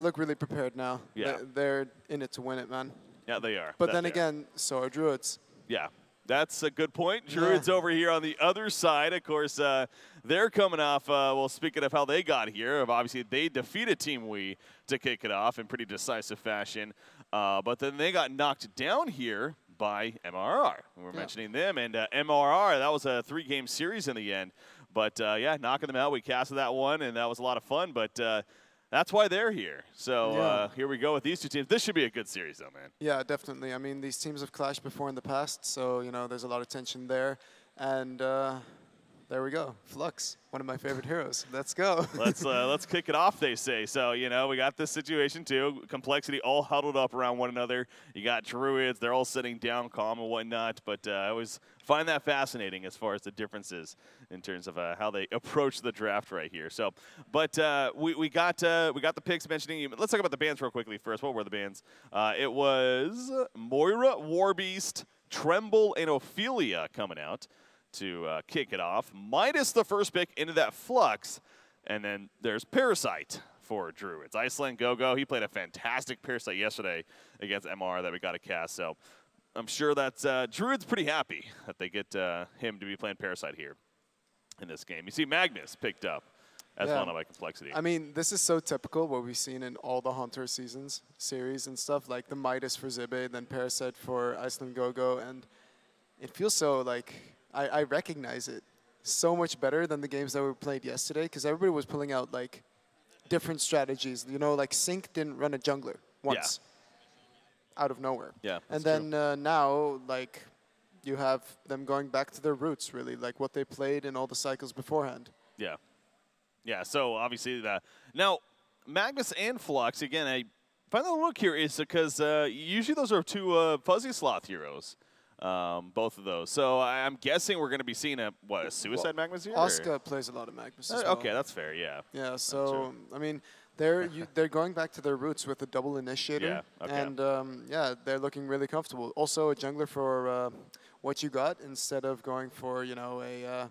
look really prepared now. Yeah. They're in it to win it, man. Yeah, they are. But then again, so are Druidz. Yeah, that's a good point. Druidz over here on the other side. Of course, they're coming off, well, speaking of how they got here, obviously they defeated Team Wii to kick it off in pretty decisive fashion. But then they got knocked down here by MRR. We're mentioning them. And MRR, that was a 3-game series in the end. But, yeah, knocking them out. We casted that one, and that was a lot of fun. But that's why they're here. So here we go with these two teams. This should be a good series, though, man. Yeah, definitely. I mean, these teams have clashed before in the past, so, you know, there's a lot of tension there. And there we go. Flux, one of my favorite heroes. Let's go. Let's kick it off, they say. So, you know, we got this situation, too. compLexity all huddled up around one another. You got Druidz. They're all sitting down calm and whatnot. But I always find that fascinating as far as the differences in terms of how they approach the draft right here. So, but we got the picks mentioning. Let's talk about the bands real quickly first. What were the bands? It was Moira, Warbeast, Tremble, and Ophelia coming out to kick it off, minus the first pick into that Flux. And then there's Parasite for Druidz. Iceland Go-Go, he played a fantastic Parasite yesterday against MR that we got to cast. So I'm sure that Druidz pretty happy that they get him to be playing Parasite here in this game. You see Magnus picked up as one of my compLexity. I mean, this is so typical what we've seen in all the Hunter series and stuff, like the Midas for Zibe, then Parasite for Iceland Go-Go, and it feels so like I recognize it so much better than the games that were played yesterday, because everybody was pulling out like different strategies. You know, like Sync didn't run a jungler once out of nowhere. Yeah, and then now, like, you have them going back to their roots, really, like what they played in all the cycles beforehand. Yeah. Yeah, so obviously now, Magnus and Flux, again, I find that a little curious because usually those are two Fuzzy Sloth heroes. Both of those. So I'm guessing we're going to be seeing a Suicide Magnus here? Oscar plays a lot of Magnus as well. Okay, that's fair, yeah. Yeah, so, I mean, they're going back to their roots with a double initiator. Yeah, okay. And, yeah, they're looking really comfortable. Also, a jungler for what you got instead of going for, you know, a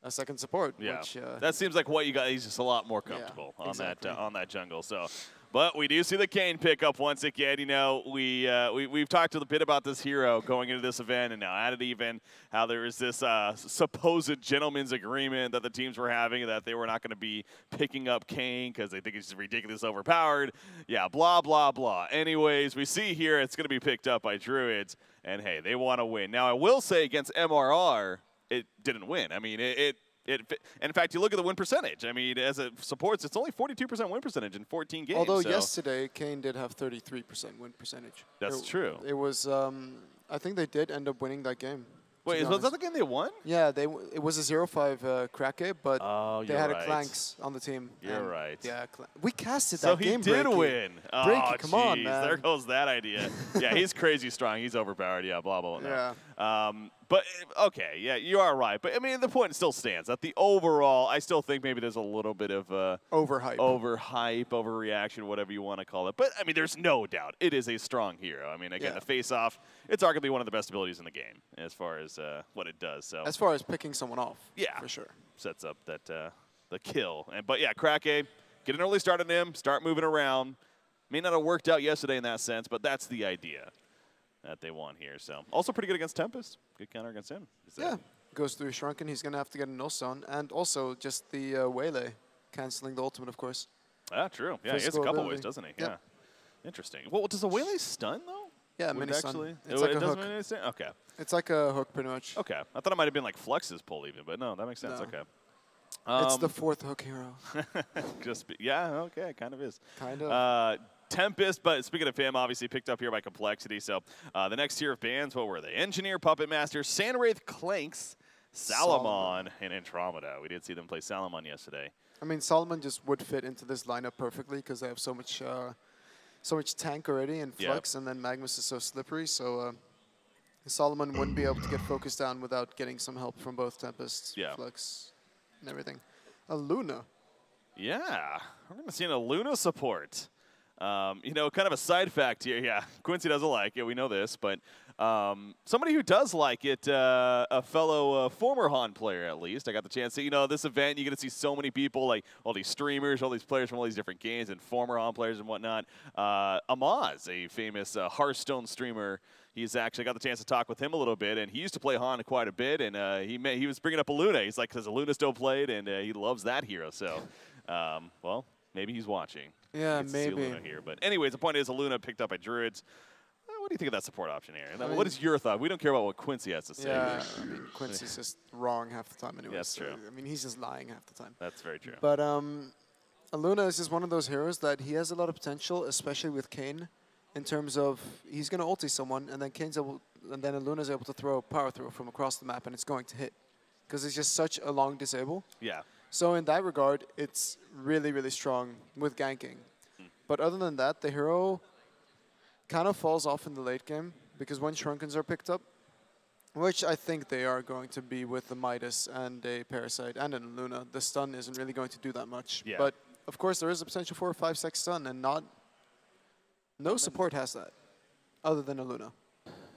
second support. Yeah, which, that seems like what you got. He's just a lot more comfortable on that jungle. So, but we do see the Kayn pick up once again. You know, we've talked a bit about this hero going into this event, and now added even how there is this supposed gentleman's agreement that the teams were having that they were not going to be picking up Kayn because they think it's just ridiculously overpowered. Yeah, blah blah blah. Anyways, we see here it's going to be picked up by Druidz, and hey, they want to win. Now, I will say against MRR, it didn't win. I mean, in fact, you look at the win percentage. I mean, as it supports, it's only 42% win percentage in 14 games. Although yesterday, Kayn did have 33% win percentage. That's true. It was, I think they did end up winning that game. Wait, was that the game they won? Yeah, it was a 0-5 Krake, but they had a Clanks on the team. You're right. Yeah, we casted that game. So he did win. Oh, come on, man. There goes that idea. Yeah, he's crazy strong. He's overpowered. Yeah, blah, blah, blah. Yeah. But, okay, yeah, you are right. But, I mean, the point still stands. That the overall, I still think maybe there's a little bit of overhype, overreaction, whatever you want to call it. But, I mean, there's no doubt it is a strong hero. I mean, again, the face-off, it's arguably one of the best abilities in the game as far as what it does. So as far as picking someone off, yeah, for sure. Sets up that the kill. But, yeah, Krake, get an early start on him, start moving around. May not have worked out yesterday in that sense, but that's the idea that they want here. So also pretty good against Tempest. Good counter against him. Yeah, goes through Shrunken. He's going to have to get a nullstone. And also just the Waylay, canceling the ultimate, of course. Ah, true. Yeah, he has a couple ways, doesn't he? Yeah. Interesting. Well, does the Waylay stun, though? Yeah, mini stun. It's like a hook. Okay. It's like a hook, pretty much. Okay. I thought it might have been like Flux's pull even, but no, that makes sense. Okay. It's the fourth hook hero. Yeah, okay, it kind of is. Kind of. Tempest, but speaking of him, obviously picked up here by compLexity. So the next tier of bands, what were they? Engineer, Puppet Master, Sandwraith, Clanks, Salamon, and Andromeda. We did see them play Salamon yesterday. I mean, Salamon just would fit into this lineup perfectly because they have so much tank already and Flux, and then Magnus is so slippery. So Salamon wouldn't be able to get focused down without getting some help from both Tempest, Flux, and everything. A Luna. Yeah, we're going to see a Luna support. You know, kind of a side fact here. Yeah, Quincy doesn't like it. We know this, but somebody who does like it, a fellow former Han player at least. I got the chance to, you know, this event, you get to see so many people, like all these streamers, all these players from all these different games, and former Han players and whatnot. Amaz, a famous Hearthstone streamer. He's actually got the chance to talk with him a little bit, and he used to play Han quite a bit, and he was bringing up Luna. He's like, because Luna still played, and he loves that hero. So, well, maybe he's watching. Yeah, maybe. Here. But anyways, the point is, Luna picked up by Druidz. What do you think of that support option here? I mean, what is your thought? We don't care about what Quincy has to say. Yeah, I mean, Quincy's just wrong half the time anyway. Yeah, that's true. I mean, he's just lying half the time. That's very true. But Luna is just one of those heroes that he has a lot of potential, especially with Kayn, in terms of he's going to ulti someone, and then Luna's able to throw a power throw from across the map, and it's going to hit. Because it's just such a long disable. Yeah. So in that regard, it's really, really strong with ganking. But other than that, the hero kind of falls off in the late game because when Shrunkens are picked up, which I think they are going to be with the Midas and a Parasite and a Luna, the stun isn't really going to do that much. Yeah. But of course, there is a potential for a 5-sec stun, and no support has that other than a Luna.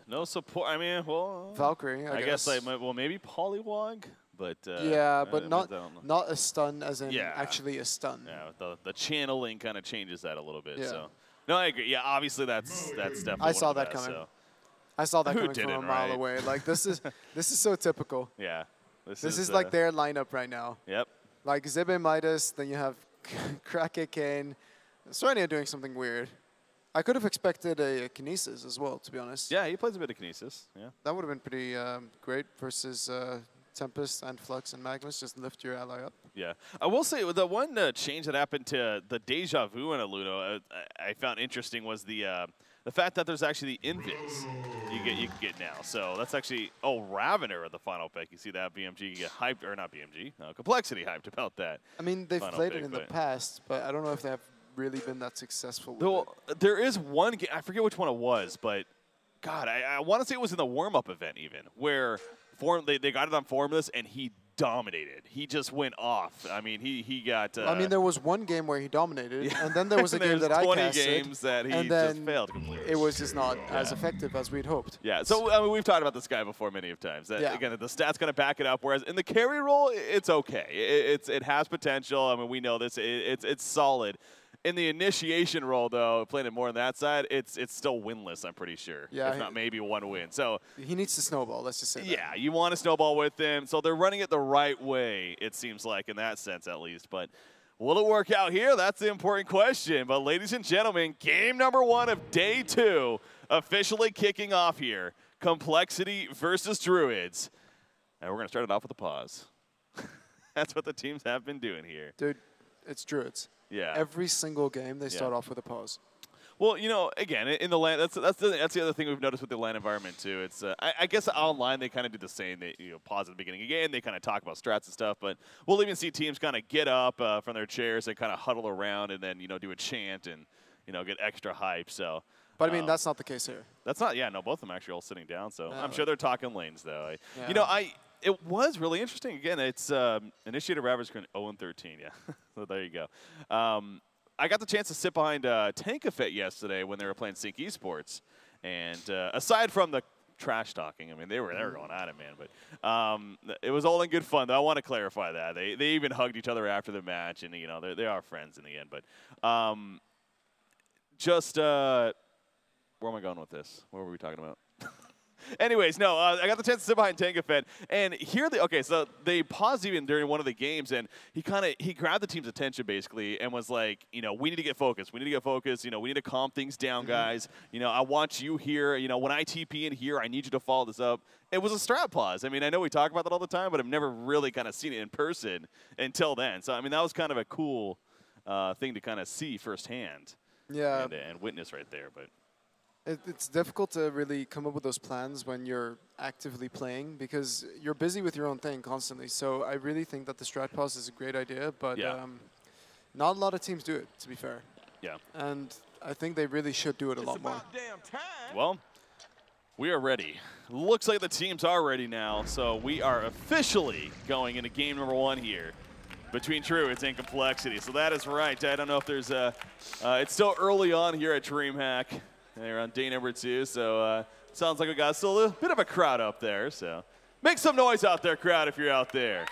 No support. I mean, well, Valkyrie, I guess. like, well, maybe Polywog. But yeah, but not a stun as in actually a stun. Yeah, the channeling kind of changes that a little bit. Yeah. So no, I agree. Yeah, obviously that's definitely. I saw that coming. So. I saw that coming from a mile away. Like this is so typical. Yeah. This is like their lineup right now. Yep. Like Zibbe Midas, then you have Krake Kayn. Sornia doing something weird. I could have expected a Kinesis as well, to be honest. Yeah, he plays a bit of Kinesis. Yeah. That would have been pretty great versus Tempest and Flux and Magnus. Just lift your ally up. Yeah. I will say the one change that happened to the Deja Vu in Aluno I found interesting was the fact that there's actually the invis you can get now. So that's actually, Ravener at the final pick. You see that BMG you get hyped, or not BMG, compLexity hyped about that. I mean, they've played it in the past, but I don't know if they have really been that successful with it. There is one game, I forget which one it was, but God, I want to say it was in the warm-up event even, where they got it on Formless and he dominated. He just went off. I mean, he got... I mean, there was one game where he dominated, and then there was a game that I casted. 20 games that he just failed completely. It was just not as effective as we'd hoped. Yeah, so I mean, we've talked about this guy before many of times. That, again, the stats going to back it up, whereas in the carry role, it's okay. It has potential. I mean, we know this. It's solid. In the initiation role, though, playing it more on that side, it's still winless, I'm pretty sure. Yeah, if not maybe one win. So he needs to snowball, let's just say that. Yeah, you want to snowball with him. So they're running it the right way, it seems like, in that sense at least. But will it work out here? That's the important question. But ladies and gentlemen, game number 1 of day 2 officially kicking off here. compLexity versus Druidz. And we're going to start it off with a pause. That's what the teams have been doing here. Dude, it's Druidz. Yeah. Every single game, they start off with a pause. Well, you know, again, in the LAN, that's the other thing we've noticed with the LAN environment too. It's I guess online they kind of do the same. They pause at the beginning again. They kind of talk about strats and stuff. But we'll even see teams kind of get up from their chairs and kind of huddle around and then do a chant and get extra hype. So. But I mean, that's not the case here. That's not. Yeah, no, both of them actually all sitting down. So I'm sure they're talking lanes though. It was really interesting. Again, it's Initiator Ravage going 0-13. Yeah, so there you go. I got the chance to sit behind Tankafet yesterday when they were playing Sync Esports. And aside from the trash talking, I mean, they were going at it, man. But it was all in good fun, though. I want to clarify that. They even hugged each other after the match, and, they are friends in the end. But where am I going with this? What were we talking about? Anyways, no, I got the chance to sit behind Tankafet and hear so they paused even during one of the games, and he grabbed the team's attention basically and was like, we need to get focused. We need to get focused. We need to calm things down, guys. I want you here. When I TP in here, I need you to follow this up. It was a strat pause. I mean, I know we talk about that all the time, but I've never really kind of seen it in person until then. So, I mean, that was kind of a cool thing to kind of see firsthand. Yeah. And witness right there, but. It's difficult to really come up with those plans when you're actively playing because you're busy with your own thing constantly. So I really think that the strat pause is a great idea, but not a lot of teams do it, to be fair. Yeah. And I think they really should do it a lot more. Well, we are ready. Looks like the teams are ready now, so we are officially going into game number 1 here. between Druidz and compLexity. So that is right. I don't know if there's a, it's still early on here at DreamHack. They're on day number 2, so sounds like we got still a bit of a crowd up there. So make some noise out there, crowd, if you're out there.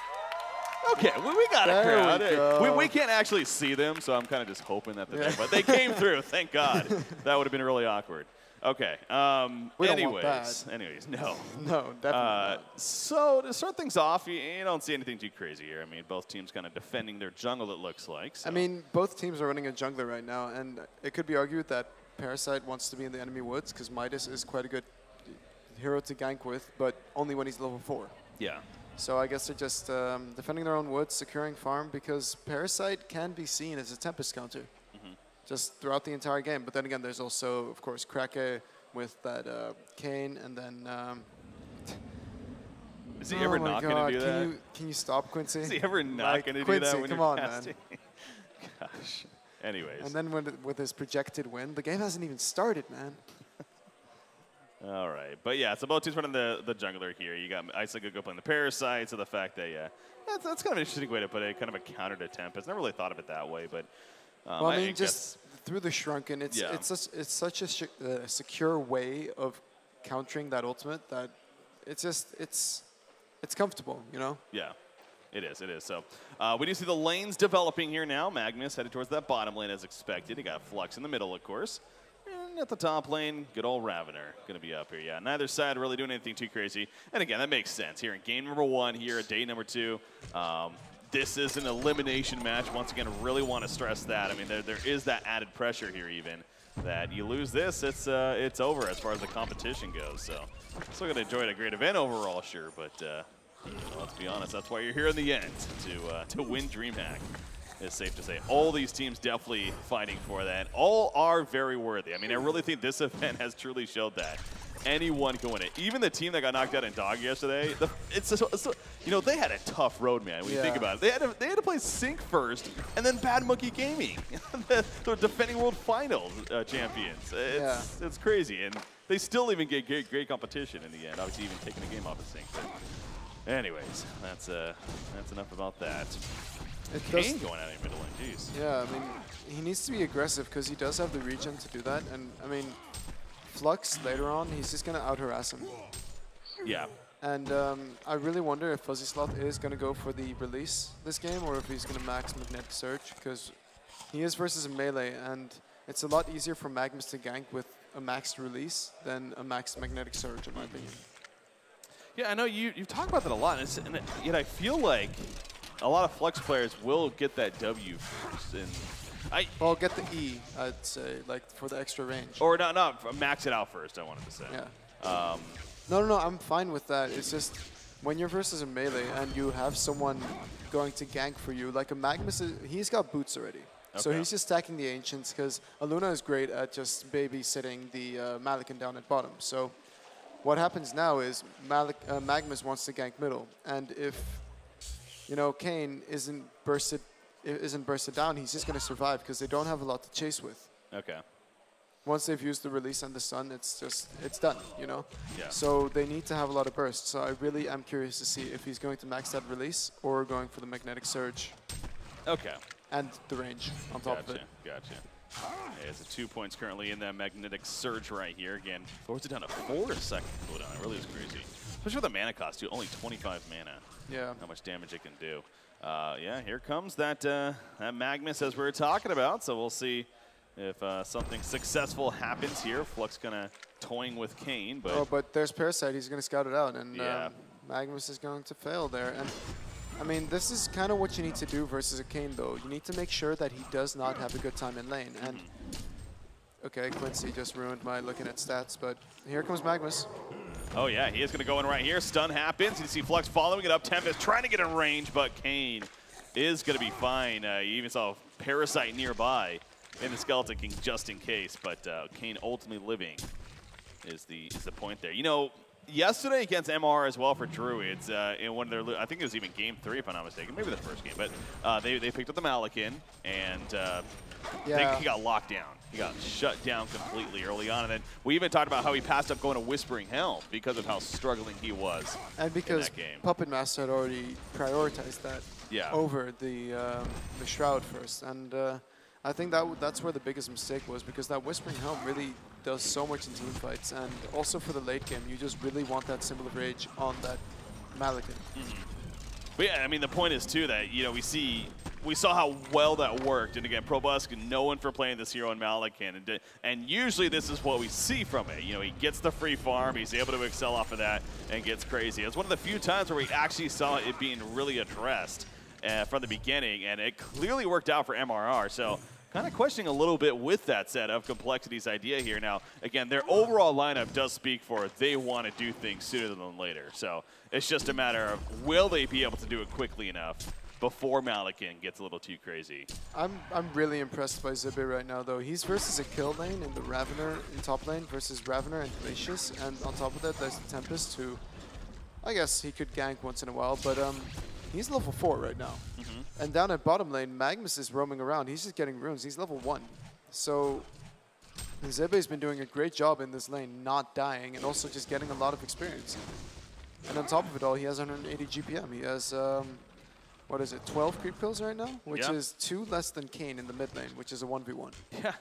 Okay, we got a crowd. We can't actually see them, so I'm kind of just hoping that they're there. But they came through, thank God. That would have been really awkward. Okay. Anyways, no. No, definitely not. So to start things off, you don't see anything too crazy here. I mean, both teams kind of defending their jungle, it looks like. So. I mean, both teams are running a jungler right now, and it could be argued that Parasite wants to be in the enemy woods because Midas is quite a good hero to gank with, but only when he's level 4. Yeah. So I guess they're just defending their own woods, securing farm, because Parasite can be seen as a Tempest counter. Just throughout the entire game. But then again, there's also, of course, Krake with that Kayn, and then... is he ever not going to do that? Can you stop, Quincy? Is he ever not going to do that when come you're on, casting? man. Gosh. Anyways. And then with his projected win, the game hasn't even started, man. All right. But yeah, so both teams running the jungler here. You got Iceland playing the Parasite, so the fact that, that's kind of an interesting way to put it, kind of a counter to Tempest. Never really thought of it that way, but... well, I mean, just through the Shrunken, it's such a secure way of countering that ultimate that it's comfortable, you know? Yeah, it is. So we do see the lanes developing here now. Magnus headed towards that bottom lane as expected. He got Flux in the middle, of course. And at the top lane, good old Ravener going to be up here. Yeah, neither side really doing anything too crazy. And again, that makes sense. Here in game number 1, here at day number 2, this is an elimination match. Once again, really want to stress that. I mean, there is that added pressure here even, that you lose this, it's over as far as the competition goes. So still going to enjoy a great event overall, sure, but let's be honest, that's why you're here in the end, to win DreamHack. It's safe to say. All these teams definitely fighting for that. All are very worthy. I mean, I really think this event has truly showed that. Anyone can win it. Even the team that got knocked out in Dog yesterday, they had a tough road, man, when you think about it. They had to play Sync first, and then Bad Monkey Gaming, the defending world finals champions. It's crazy, and they still even get great competition in the end, obviously even taking the game off of Sync. But anyways, that's enough about that. Kayn going out in the middle lane, jeez. Yeah, I mean, he needs to be aggressive because he does have the regen to do that, and I mean, Flux later on, he's just going to out-harass him. Yeah. And I really wonder if Fuzzy Sloth is going to go for the release this game or if he's going to max Magnetic Surge, because he is versus a melee, and it's a lot easier for Magnus to gank with a maxed release than a maxed Magnetic Surge, in my opinion. Yeah, I know you've talked about that a lot, and yet I feel like a lot of Flux players will get that W first. Well, get the E, I'd say, like for the extra range. Or not max it out first, I wanted to say. Yeah. No, I'm fine with that. It's just when you're versus a melee and you have someone going to gank for you, like a Magnus, he's got boots already. Okay. So he's just stacking the Ancients because Aluna is great at just babysitting the Malikan down at bottom. So what happens now is Magnus wants to gank middle, and if Kayn isn't bursted down, he's just going to survive because they don't have a lot to chase with. Okay. Once they've used the release and the stun, it's done, Yeah. So they need to have a lot of bursts. So I really am curious to see if he's going to max that release or going for the Magnetic Surge. Okay. And the range on top of it. Gotcha. Yeah, it's 2 points currently in that Magnetic Surge right here. Again, forces it down to 4 seconds cooldown. It really is crazy. Especially with the mana cost, too. Only 25 mana. Yeah. How much damage it can do. Yeah, here comes that Magnus as we were talking about. So we'll see if something successful happens here. Flux kind of toying with Kayn, but but there's Parasite. He's going to scout it out, and Magnus is going to fail there. And I mean, this is kind of what you need to do versus a Kayn, though. You need to make sure that he does not have a good time in lane. And okay, Quincy just ruined my looking at stats, but here comes Magnus. Oh yeah, he is going to go in right here. Stun happens. You see Flux following it up. Tempest trying to get in range, but Kayn is going to be fine. You even saw Parasite nearby in the Skeleton King just in case, but Kayn ultimately living is the point there. Yesterday against MR as well for Druidz, in one of their, I think it was even game 3 if I'm not mistaken, maybe the first game, but they picked up the Malikan, and he got locked down. He got shut down completely early on, and then we even talked about how he passed up going to Whispering Helm because of how struggling he was. And because in that game. Puppet Master had already prioritized that. over the Shroud first. And I think that's where the biggest mistake was, because that Whispering Helm really does so much in team fights. And also for the late game, you just really want that Symbol of Rage on that Malakin. But yeah, I mean, the point is, too, that, you know, we saw how well that worked. And again, Probusk is known for playing this hero in Malakin. And usually this is what we see from it. You know, he gets the free farm, he's able to excel off of that, and gets crazy. It's one of the few times where we actually saw it being really addressed from the beginning, and it clearly worked out for MRR. So kind of questioning a little bit with that set of complexity's idea here. Now, again, their overall lineup does speak for it. They want to do things sooner than later. So it's just a matter of, will they be able to do it quickly enough before Malakin gets a little too crazy? I'm really impressed by Zibbe right now, though. He's versus a kill lane in the Ravener in top lane versus Ravener and Glacius. And on top of that, there's the Tempest, who I guess he could gank once in a while, but he's level 4 right now. And down at bottom lane, Magnus is roaming around. He's just getting runes. He's level 1. So Zibbe's been doing a great job in this lane, not dying, and also just getting a lot of experience. And on top of it all, he has 180 GPM. He has, what is it, 12 creep kills right now? Which is 2 less than Kayn in the mid lane, which is a 1v1. Yeah,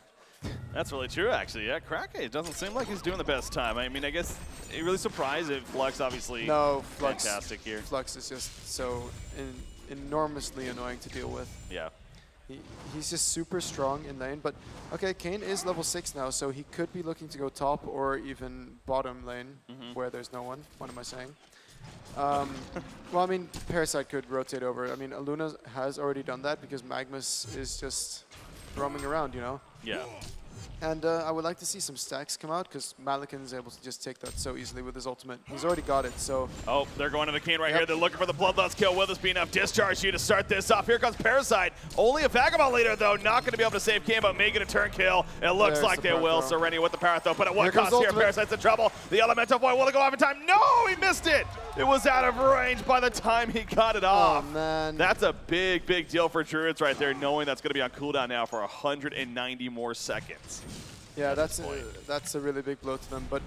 that's really true, actually. Yeah, Krake doesn't seem like he's doing the best time. I mean, I guess it really surprised it. Flux, obviously, fantastic here. Flux is just so enormously annoying to deal with. Yeah. He's just super strong in lane, but okay, Kayn is level 6 now, so he could be looking to go top or even bottom lane where there's no one. What am I saying? Well, I mean, Parasite could rotate over. I mean, Aluna has already done that because Magnus is just roaming around, you know? Yeah. And I would like to see some stacks come out, because Malakin is able to just take that so easily with his ultimate. He's already got it, so... Oh, they're going to the Kayn right here. They're looking for the Bloodlust kill. Will this be enough discharge here to start this off? Here comes Parasite. Only a Vagabond leader, though. Not going to be able to save Kayn, but making a turn kill. It looks like they will. Serenity with the power throw, but at what cost here? Parasite's in trouble. The Elemental Void, will it go off in time? No, he missed it. It was out of range by the time he got it off. Oh, man. That's a big, big deal for Druidz right there, knowing that's going to be on cooldown now for 190 more seconds. Yeah, that's a really big blow to them. But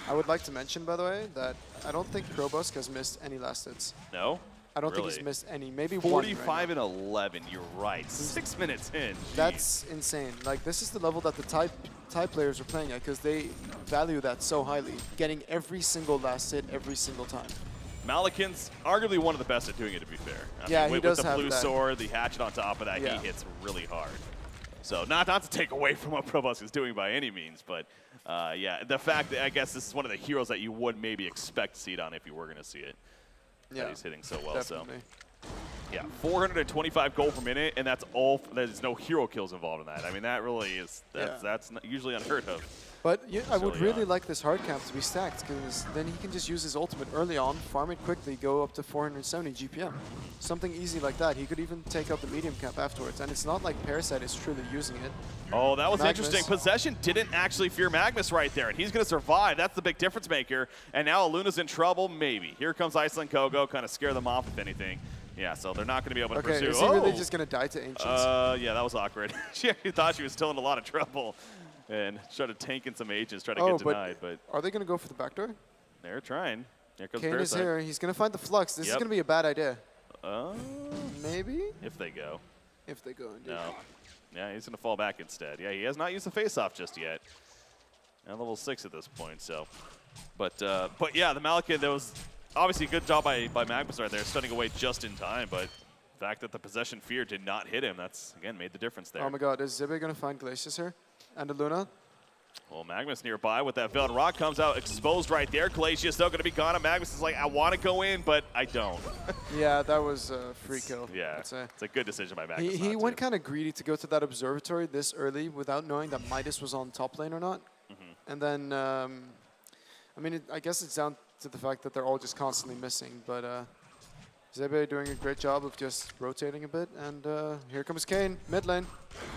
I would like to mention, by the way, that I don't think Probusk has missed any last hits. No? I don't think he's missed any. Maybe 45 one right and 11, you're right. 6 minutes in. That's insane. Like, this is the level that the Thai players are playing at, because they value that so highly. Getting every single last hit every single time. Malakin's arguably one of the best at doing it, to be fair. I mean, he does with the have blue that. sword, the hatchet on top of that, he hits really hard. So not to take away from what Probusk is doing by any means, but yeah, the fact that I guess this is one of the heroes that you would maybe expect to see it on if you were going to see it. Yeah, he's hitting so well. Definitely. So yeah, 425 gold per minute, and that's all. There's no hero kills involved in that. I mean, that really is that's not usually unheard of. But I would really like this hard camp to be stacked, because then he can just use his ultimate early on, farm it quickly, go up to 470 GPM. Something easy like that. He could even take out the medium camp afterwards. And it's not like Parasite is truly using it. Oh, that was interesting. Possession didn't actually fear Magnus right there, and he's going to survive. That's the big difference maker. And now Aluna's in trouble, maybe. Here comes Iceland Kogo, kind of scare them off, if anything. Yeah, so they're not going to be able to pursue. Is he really just going to die to Ancients? Yeah, that was awkward. She actually thought she was still in a lot of trouble. And started tanking some agents, trying to get denied. But are they going to go for the backdoor? They're trying. Here comes Kayn is here. He's going to find the Flux. This is going to be a bad idea. Maybe? If they go. If they go, indeed. No. Yeah, he's going to fall back instead. Yeah, he has not used the face-off just yet. And level 6 at this point, so. But yeah, the Malakin, that was obviously a good job by Magnus right there, stunning away just in time. But the fact that the possession fear did not hit him, that's, again, made the difference there. Oh my god, is Zibbe going to find Glacius here? And Aluna? Well, Magnus nearby with that Veiled Rock comes out exposed right there. Glacius still going to be gone, and Magnus is like, I want to go in, but I don't. Yeah, that was a free kill. Yeah, it's a good decision by Magnus. He went kind of greedy to go to that observatory this early without knowing that Midas was on top lane or not. And then, I mean, I guess it's down to the fact that they're all just constantly missing, but Zibbe doing a great job of just rotating a bit, and here comes Kayn, mid lane.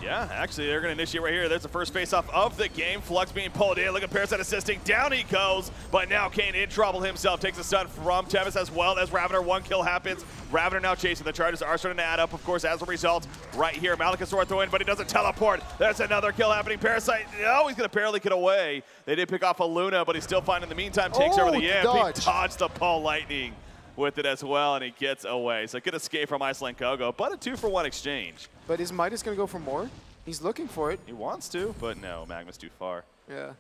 Yeah, actually, they're going to initiate right here. There's the first face-off of the game. Flux being pulled in. Look at Parasite assisting. Down he goes, but now Kayn in trouble himself. Takes a stun from Tempest as well as Ravener. One kill happens. Ravener now chasing. The charges are starting to add up, of course, as a result. Right here, Malekith's throw in, but he doesn't teleport. There's another kill happening. Parasite, no, he's going to barely get away. They did pick off Aluna, but he's still fine in the meantime. Takes over the imp. He dodged the Paul Lightning. with it as well, and he gets away. So good escape from Iceland Gogo, but a 2-for-1 exchange. But is Midas going to go for more? He's looking for it. He wants to, but no, Magma's too far. Yeah.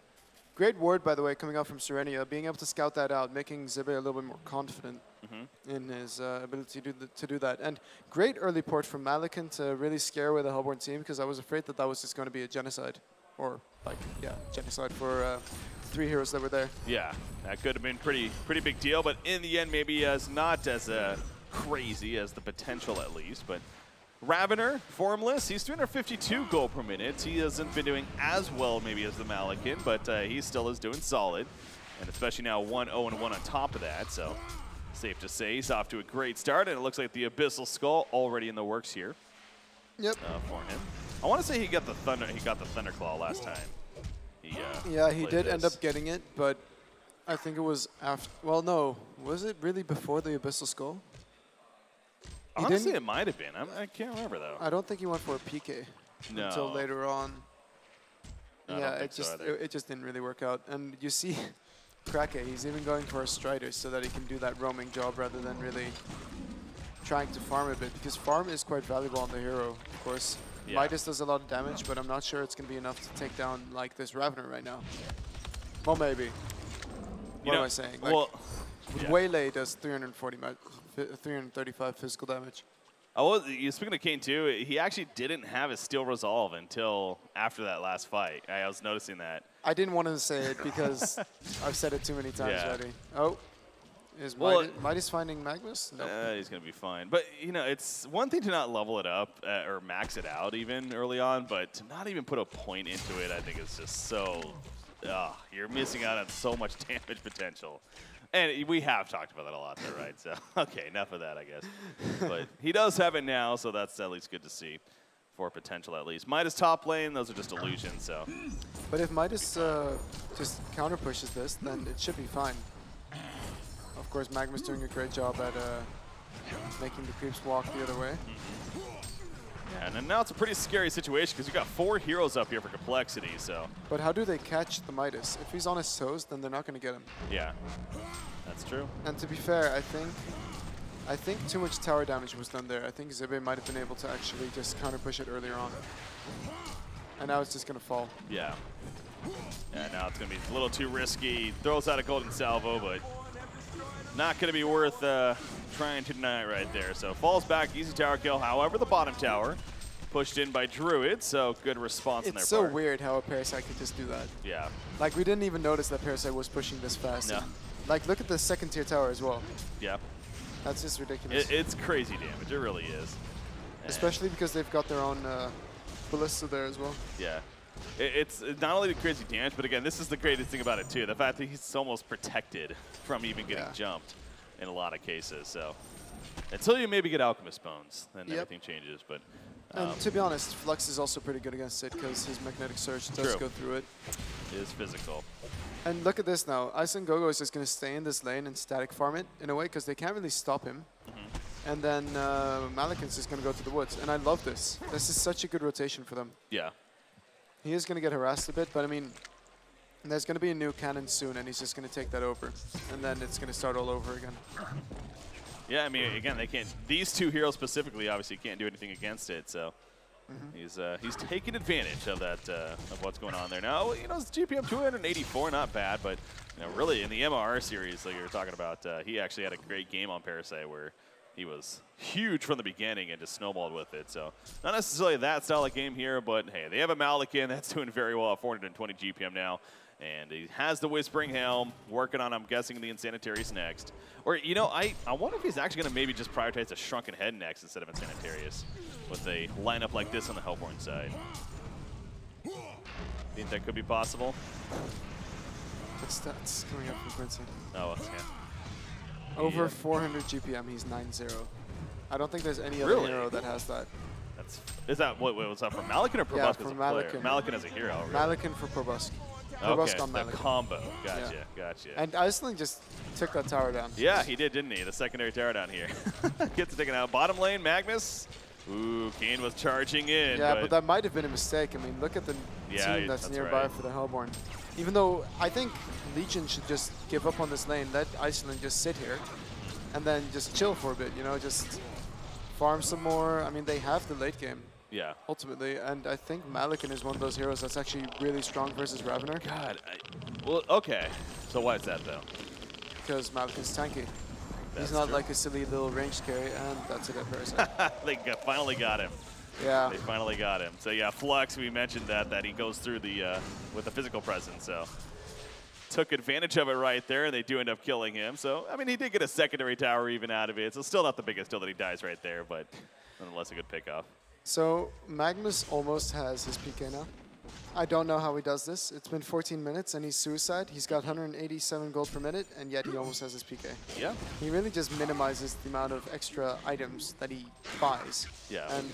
Great word, by the way, coming out from Serenia, being able to scout that out, making Zibe a little bit more confident in his ability to do that. And great early port from Malikan to really scare away the Hellborn team, because I was afraid that that was just going to be a genocide. Or, like, yeah, genocide for 3 heroes that were there. Yeah, that could have been pretty big deal, but in the end, maybe as not as crazy as the potential at least. But Ravener, formless, he's 352 gold per minute. He hasn't been doing as well maybe as the Malikan, but he still is doing solid. And especially now 1-0-1 on top of that, so safe to say he's off to a great start, and it looks like the Abyssal Skull already in the works here. Yep. For him. I want to say he got the Thunderclaw last time. Yeah, he did end up getting it, but I think it was after. Well, no, was it really before the Abyssal Skull? Honestly, it might have been. I can't remember though. I don't think he went for a PK until later on. Yeah, it just didn't really work out. And you see, Krake, he's even going for a Strider so that he can do that roaming job rather than really trying to farm a bit, because farm is quite valuable on the hero, of course. Yeah. Midas does a lot of damage, but I'm not sure it's going to be enough to take down like this Ravener right now. Well, maybe. What am I saying? Like, well, Waylay does 335 physical damage. Oh, speaking of Kane too, he actually didn't have his Steel Resolve until after that last fight. I was noticing that. I didn't want to say it because I've said it too many times already. Oh. Is Midas finding Magnus? No. He's going to be fine. But, you know, it's one thing to not level it up or max it out even early on, but to not even put a point into it, I think is just so... you're missing out on so much damage potential. And we have talked about that a lot there, right? So, okay, enough of that, I guess. But he does have it now, so that's at least good to see. For potential, at least. Midas top lane, those are just illusions, so... But if Midas just counter pushes this, then it should be fine. Of course, Magma's doing a great job at making the creeps walk the other way. Yeah, and then now it's a pretty scary situation because you've got 4 heroes up here for complexity, so... But how do they catch the Midas? If he's on his toes, then they're not going to get him. Yeah, that's true. And to be fair, I think too much tower damage was done there. I think Zibe might have been able to actually just counter push it earlier on. And now it's just going to fall. Yeah. Yeah, now it's going to be a little too risky. Throws out a golden salvo, but not going to be worth trying to deny it right there. So falls back, easy tower kill. However, the bottom tower pushed in by Druidz, so good response on their part. It's so weird how a Parasite could just do that. Yeah. Like, we didn't even notice that Parasite was pushing this fast. No. Like, look at the second tier tower as well. Yeah. That's just ridiculous. It's crazy damage. It really is. Especially because they've got their own ballista there as well. Yeah. It's not only the crazy damage, but again, this is the greatest thing about it too. The fact that he's almost protected from even getting jumped in a lot of cases. So until you maybe get Alchemist Bones, then everything changes. But and to be honest, Flux is also pretty good against it because his Magnetic Surge does go through it. It is physical. And look at this now. Iceland Gogo is just going to stay in this lane and static farm it in a way because they can't really stop him. And then Malikan's just going to go to the woods. And I love this. This is such a good rotation for them. Yeah. He is going to get harassed a bit, but I mean, there's going to be a new cannon soon, and he's just going to take that over. And then it's going to start all over again. Yeah, I mean, again, they can't. These 2 heroes specifically, obviously, can't do anything against it. So he's taking advantage of that of what's going on there. Now, you know, it's GPM 284, not bad, but you know, really in the MR series, like you were talking about, he actually had a great game on Parasite where he was huge from the beginning and just snowballed with it. So not necessarily that style of game here, but hey, they have a Malikan that's doing very well at 420 GPM now. And he has the Whispering Helm, working on, I'm guessing, the Insanitarius next. Or, you know, I wonder if he's actually going to maybe just prioritize a Shrunken Head next instead of Insanitarius with a lineup like this on the Hellborn side. Think that could be possible? What stats coming up from Quincy? Oh, yeah. Over 400 GPM, he's 9-0. I don't think there's any other hero that has that. Is that what's that for Malikan or Probusk as a player? Malikan as a hero. Really? Malikan for Probusk. Okay, the combo. Gotcha, gotcha. And Iceland just took that tower down. Yeah, he didn't he? The secondary tower down here. Gets it taken out. Bottom lane, Magnus. Ooh, Kane was charging in. Yeah, but that might have been a mistake. I mean, look at the team that's nearby for the Hellborn. Even though I think Legion should just give up on this lane, let Iceland just sit here, and then just chill for a bit, you know, just farm some more. I mean, they have the late game. Yeah. Ultimately, and I think Malikan is one of those heroes that's actually really strong versus Ravener. God. Well, okay. So why is that, though? Because Malikan's tanky. That's He's not true. like a silly little ranged carry, and that's it at Parasite. They finally got him. Yeah. They finally got him. So yeah, Flux, we mentioned that he goes through the with the physical presence. So took advantage of it right there, and they do end up killing him. So I mean, he did get a secondary tower even out of it. So still not the biggest deal that he dies right there, but nonetheless a good pickoff. So Magnus almost has his PK now. I don't know how he does this. It's been 14 minutes and he's suicide. He's got 187 gold per minute, and yet he almost has his PK. Yeah. He really just minimizes the amount of extra items that he buys. Yeah. And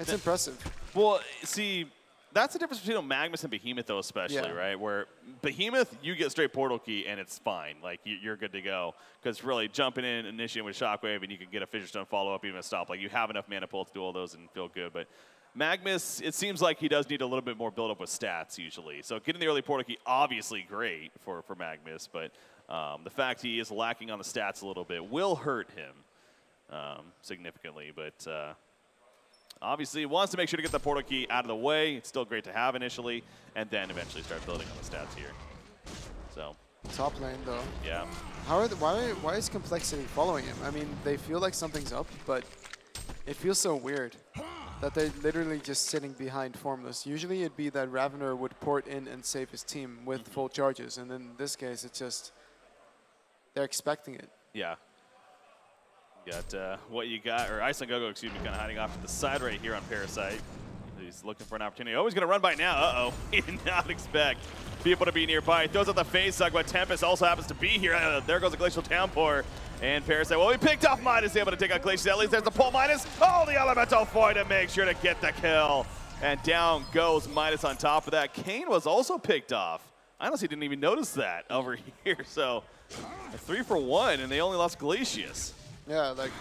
it's impressive. Well, see, that's the difference between Magnus and Behemoth, though, especially, Yeah. right? Where Behemoth, you get straight portal key and it's fine. Like, you're good to go. Because really, jumping in, initiating with Shockwave, and you can get a Fissure Stone follow-up, even a stop. Like, you have enough mana pull to do all those and feel good. But Magnus, it seems like he does need a little bit more build-up with stats, usually. So getting the early portal key, obviously great for Magnus. But the fact he is lacking on the stats a little bit will hurt him significantly. But obviously, he wants to make sure to get the portal key out of the way. It's still great to have initially, and then eventually start building on the stats here. So, Top lane, though. yeah. Why is compLexity following him? I mean, they feel like something's up, but it feels so weird that they're literally just sitting behind Formless. Usually it'd be that Ravener would port in and save his team with full charges, and in this case, it's just they're expecting it. Yeah. You got what you got, or Iceland Go-Go, excuse me, kind of hiding off to the side right here on Parasite. He's looking for an opportunity. Oh, he's going to run by now. Uh-oh. He did not expect people to be nearby. He throws out the face hug, but Tempest also happens to be here. There goes a Glacial Downpour. And Parasite, well, he picked off Midas, able to take out Glacius. At least there's the pull Midas. Oh, the Elemental Void to make sure to get the kill. And down goes Midas on top of that. Kane was also picked off. I honestly didn't even notice that over here. So a 3 for 1, and they only lost Glacius. Yeah, like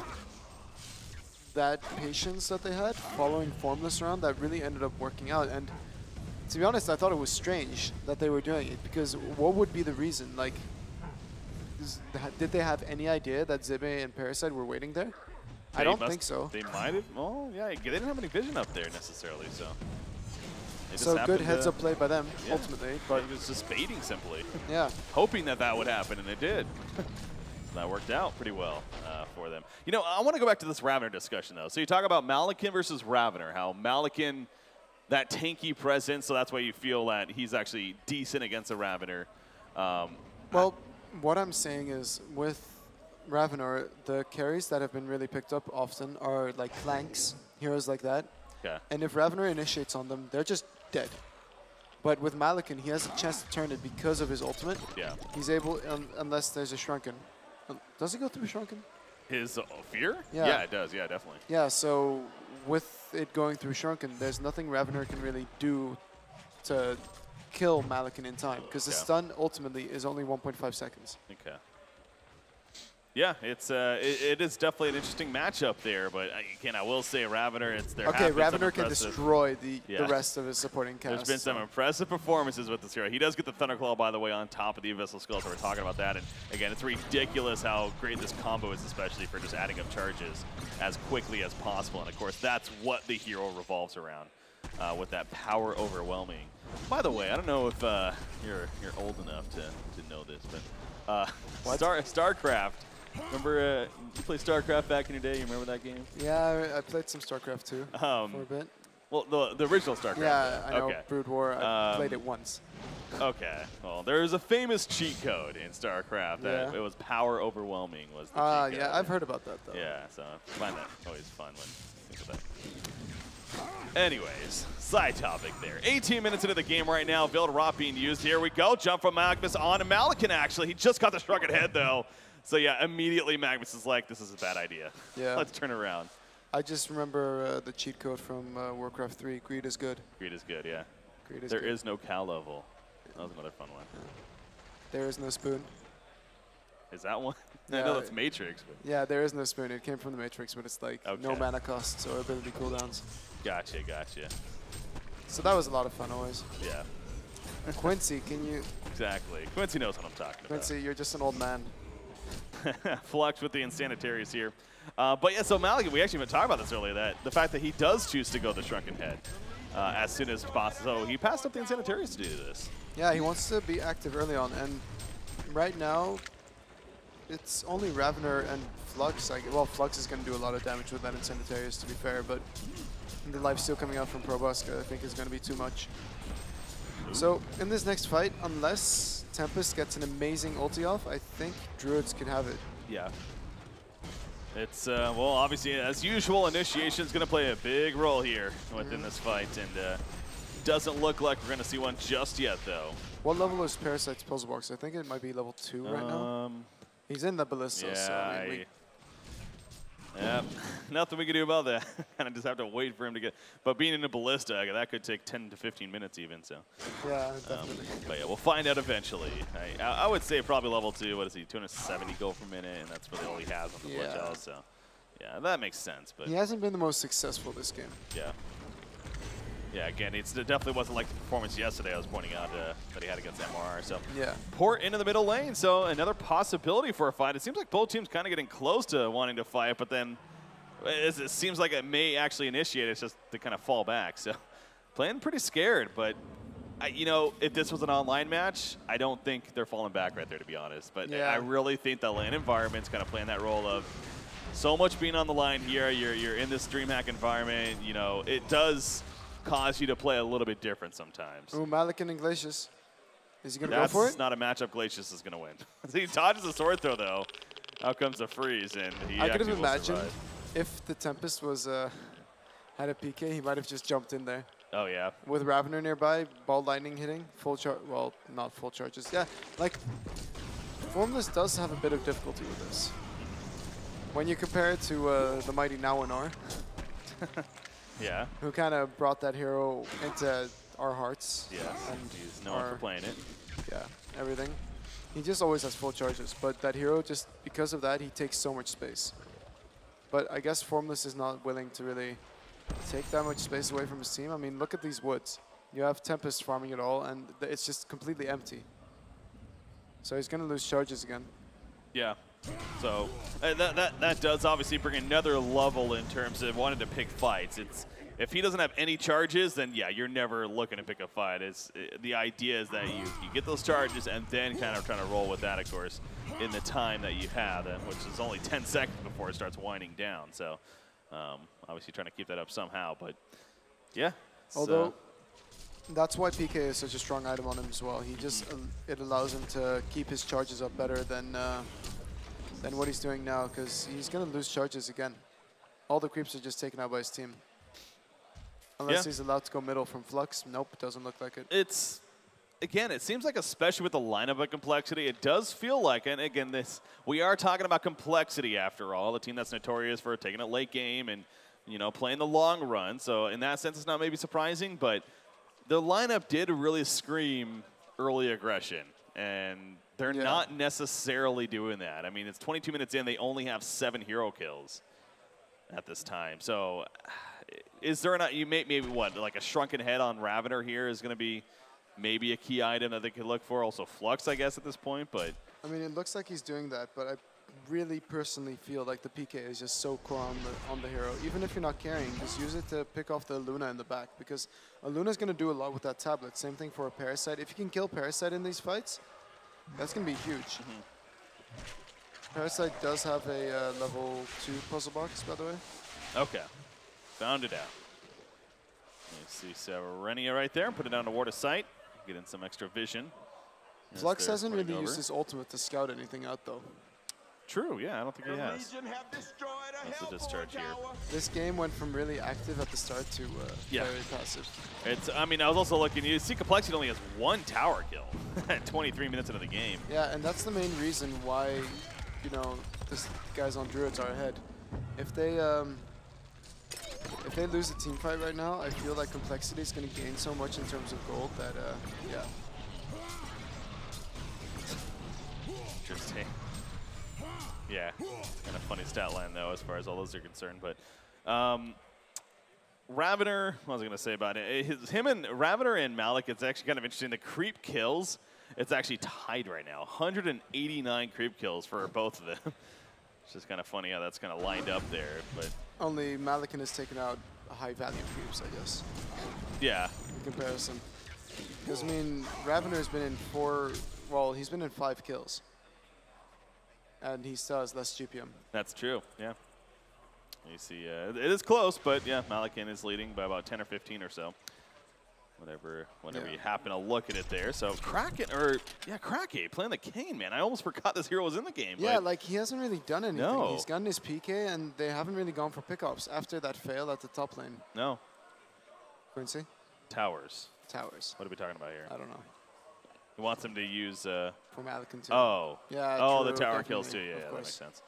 that patience that they had following Formless around, that really ended up working out. And to be honest, I thought it was strange that they were doing it, because what would be the reason? Like, did they have any idea that Zibe and Parasite were waiting there? I don't think so. They might have. Oh, yeah, they didn't have any vision up there necessarily, so. So good heads-up play by them, ultimately. But it was just baiting simply. Yeah. Hoping that would happen, and it did. That worked out pretty well for them. You know, I want to go back to this Ravener discussion, though. So you talk about Malikan versus Ravener, how Malikan, that tanky presence, so that's why you feel that he's actually decent against a Ravener. Well, what I'm saying is, with Ravener, the carries that have been really picked up often are like flanks, heroes like that. Okay. And if Ravener initiates on them, they're just dead. But with Malikan, he has a chance to turn it because of his ultimate. Yeah. He's able, unless there's a Shrunken. Does it go through Shrunken? His fear? Yeah. Yeah, it does. Yeah, definitely. Yeah, so with it going through Shrunken, there's nothing Ravener can really do to kill Malikan in time, because the stun ultimately is only 1.5 seconds. Okay. Yeah, it is definitely an interesting matchup there, but again, I will say Ravener, okay, Ravener can destroy the rest of his supporting cast. There's been some impressive performances with this hero. He does get the Thunderclaw, by the way, on top of the Abyssal Skull, so we're talking about that. And again, it's ridiculous how great this combo is, especially for just adding up charges as quickly as possible. And of course, that's what the hero revolves around, with that power overwhelming. By the way, I don't know if you're old enough to know this, but StarCraft. Remember, you played StarCraft back in your day? You remember that game? Yeah, I played some StarCraft too for a bit. Well, the original StarCraft. Yeah, I know. Brood War. I played it once. Okay. Well, there's a famous cheat code in StarCraft that it was power overwhelming was the cheat code. Yeah, I've heard about that though. Yeah, so I find that always fun when I think of that. Anyways, side topic there. 18 minutes into the game right now. Vildarot being used. Here we go. Jump from Magnus on to Malikan, actually. He just got the Shrunken head, though. So, yeah, immediately Magnus is like, this is a bad idea. Yeah. Let's turn around. I just remember the cheat code from Warcraft 3. Greed is good. Greed is good, yeah. Greed is good. There good. is no cow level. That was another fun one. Yeah. There is no spoon. Is that one? Yeah. I know that's Matrix. But. Yeah, there is no spoon. It came from the Matrix, but it's like no mana costs or ability cooldowns. Gotcha. So that was a lot of fun always. Yeah. Quincy, can you... Exactly. Quincy knows what I'm talking about. Quincy, you're just an old man. Flux with the Insanitarius here. But yeah, so Malik, we actually been talking about this earlier, that the fact that he does choose to go the Shrunken Head as soon as possible. So he passed up the Insanitarius to do this. Yeah, he wants to be active early on, and right now, it's only Ravener and Flux. Well, Flux is going to do a lot of damage with that Insanitarius, to be fair, but the lifesteal coming out from Probusk, I think, is going to be too much. So, in this next fight, unless Tempest gets an amazing ulti off, I think Druidz can have it. Yeah. It's, well, obviously, as usual, initiation is going to play a big role here within this fight, and doesn't look like we're going to see one just yet, though. What level is Parasite's puzzle box? I think it might be level 2 right now. He's in the Ballista, yeah, so I mean, yeah, nothing we can do about that. Kind of just have to wait for him to get. But being in a Ballista, that could take 10 to 15 minutes even. So. Yeah, definitely. But yeah, we'll find out eventually. I would say probably level 2. What is he? 270 gold per minute, and that's really all he has on the Bloodshell. So, yeah, that makes sense. But he hasn't been the most successful this game. Yeah. Yeah, again, it definitely wasn't like the performance yesterday I was pointing out that he had against MRR. So yeah, port into the middle lane. So another possibility for a fight. It seems like both teams kind of getting close to wanting to fight, but then it seems like it may actually initiate. It's just to kind of fall back. So playing pretty scared, but you know, if this was an online match, I don't think they're falling back right there, to be honest. But yeah, I really think the LAN environment's kind of playing that role of so much being on the line here. You're in this DreamHack environment. You know, it does cause you to play a little bit different sometimes. Ooh, Malik and Glacius. Is he going to go for it? That's not a matchup Glacius is going to win. He dodges a sword throw, though. Out comes the freeze, and he I could have imagined if the Tempest was had a PK, he might have just jumped in there. Oh, yeah. With Ravener nearby, Ball Lightning hitting, full charge. Well, not full charges. Yeah, like, Formless does have a bit of difficulty with this. When you compare it to the mighty Nawanar. Yeah. Who kind of brought that hero into our hearts. Yeah, and he's known for playing it. Yeah, everything. He just always has full charges, but that hero, just because of that, he takes so much space. But I guess Formless is not willing to really take that much space away from his team. I mean, look at these woods. You have Tempest farming it all, and it's just completely empty. So he's going to lose charges again. Yeah. So that does obviously bring another level in terms of wanting to pick fights. If he doesn't have any charges, then yeah, you're never looking to pick a fight. The idea is that you get those charges and then kind of trying to roll with that, of course, in the time that you have, which is only 10 seconds before it starts winding down. So obviously trying to keep that up somehow. But yeah. Although that's why PK is such a strong item on him as well. He just it allows him to keep his charges up better than what he's doing now, because he's going to lose charges again. All the creeps are just taken out by his team. Unless he's allowed to go middle from Flux. Nope, doesn't look like it. Again, it seems like, especially with the lineup of compLexity, it does feel like, and again, we are talking about compLexity after all, the team that's notorious for taking it late game and, you know, playing the long run. So in that sense, it's not maybe surprising, but the lineup did really scream early aggression, and they're not necessarily doing that. I mean, it's 22 minutes in. They only have 7 hero kills at this time. So is there maybe what, like a Shrunken Head on Ravener here is going to be maybe a key item that they could look for? Also Flux, I guess, at this point. But I mean, it looks like he's doing that, but I really personally feel like the PK is just so core on the hero. Even if you're not carrying, just use it to pick off the Luna in the back, because a Luna's going to do a lot with that tablet. Same thing for a Parasite. If you can kill Parasite in these fights, that's going to be huge. Parasite does have a level 2 puzzle box, by the way. Okay. Found it out. Let's see Serenia right there. Put it down to Ward of Sight. Get in some extra vision. Flux hasn't really used his ultimate to scout anything out, though. True, yeah, I don't think he has. That's the discharge here. This game went from really active at the start to very passive. I mean, I was also looking, you see compLexity only has 1 tower kill at 23 minutes into the game. Yeah, and that's the main reason why, you know, this guys on Druidz are ahead. If they lose a team fight right now, I feel like compLexity is going to gain so much in terms of gold that, yeah. Interesting. Yeah, kind of funny stat line, though, as far as all those are concerned. But Ravener, what was I going to say about it? Him and Ravener and Malik, it's actually kind of interesting. The creep kills it's actually tied right now. 189 creep kills for both of them. It's just kind of funny how that's kind of lined up there. But only Malikan has taken out high-value creeps, I guess. Yeah. In comparison. Because, I mean, Ravener's been in he's been in 5 kills. And he still has less GPM. That's true, yeah. You see, it is close, but yeah, Malikan is leading by about 10 or 15 or so. Whenever you happen to look at it there. So Kraken playing the Kane, man. I almost forgot this hero was in the game. Yeah, like he hasn't really done anything. No. He's gotten his PK, and they haven't really gone for pickups after that fail at the top lane. No. Quincy? Towers. Towers. What are we talking about here? I don't know. He wants him to use... for Malikan too. Oh. Yeah, oh, true, the tower definitely. kills too. Yeah, that course. makes sense.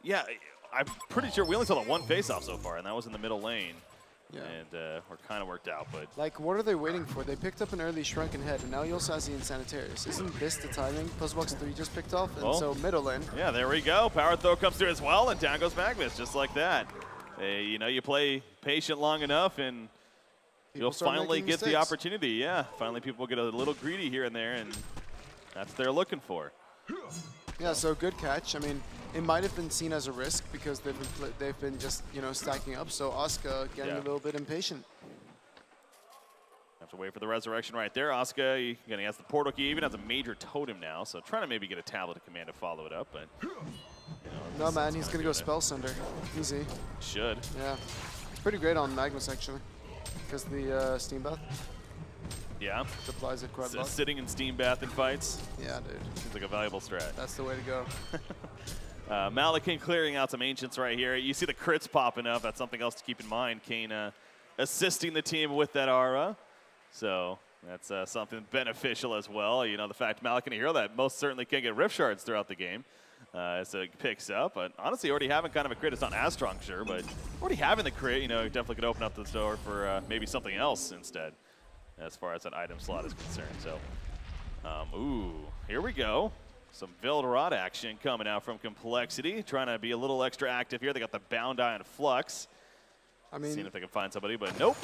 Yeah, I'm pretty sure we only saw the one face-off so far, and that was in the middle lane. Yeah. And we're kind of worked out, but... Like, what are they waiting for? They picked up an early Shrunken Head, and now he also has the Insanitarius. Isn't this the timing? Puzzbox 3 just picked off, and so middle lane. Yeah, there we go. Power throw comes through as well, and down goes Magnus, just like that. You know, you play patient long enough, and you'll finally get the opportunity. Yeah, finally people get a little greedy here and there, and that's what they're looking for. Yeah, so good catch. I mean, it might have been seen as a risk because they've been just, you know, stacking up. So Asuka getting a little bit impatient. Have to wait for the resurrection right there. Asuka, he has the portal key, even has a major totem now. So trying to maybe get a tablet of command to follow it up, but you know, no man, he's gonna go Spell Sender. Easy. Should. Yeah, it's pretty great on Magnus actually, because the Steam Bath. Yeah. Applies it quite a lot. Sitting in Steam Bath in fights. Yeah, dude. Seems like a valuable strat. That's the way to go. Malikan clearing out some Ancients right here. You see the crits popping up. That's something else to keep in mind. Kane assisting the team with that aura. So that's something beneficial as well. You know, the fact Malikan a hero that most certainly can get Rift Shards throughout the game. So it picks up. But honestly, already having kind of a crit is not as strong, sure. But already having the crit, you know, definitely could open up the door for maybe something else instead, as far as that item slot is concerned. So, ooh, here we go. Some Vildarod action coming out from compLexity, trying to be a little extra active here. They got the Bound Eye and Flux. I mean, seeing if they can find somebody, but nope.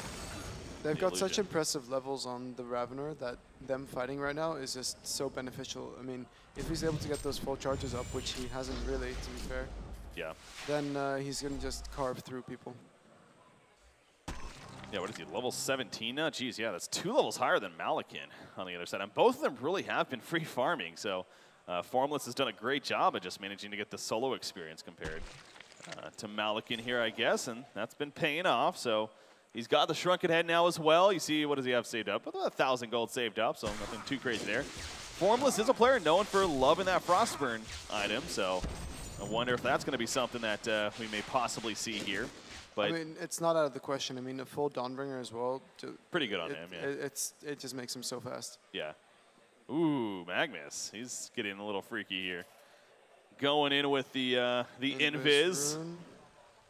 They've got such impressive levels on the Ravener that them fighting right now is just so beneficial. I mean, if he's able to get those full charges up, which he hasn't really, to be fair, yeah, then he's going to just carve through people. Yeah, what is he, level 17 now? Jeez, yeah, that's 2 levels higher than Malikan on the other side. And both of them really have been free farming, so Formless has done a great job of just managing to get the solo experience compared to Malikan here, I guess, and that's been paying off. So he's got the Shrunken Head now as well. You see, what does he have saved up? About 1,000 gold saved up, so nothing too crazy there. Formless is a player known for loving that Frostburn item, so I wonder if that's going to be something that we may possibly see here. But I mean, it's not out of the question. I mean, a full Dawnbringer as well. Pretty good on him, yeah. It just makes him so fast. Yeah. Ooh, Magnus. He's getting a little freaky here. Going in with the Invis.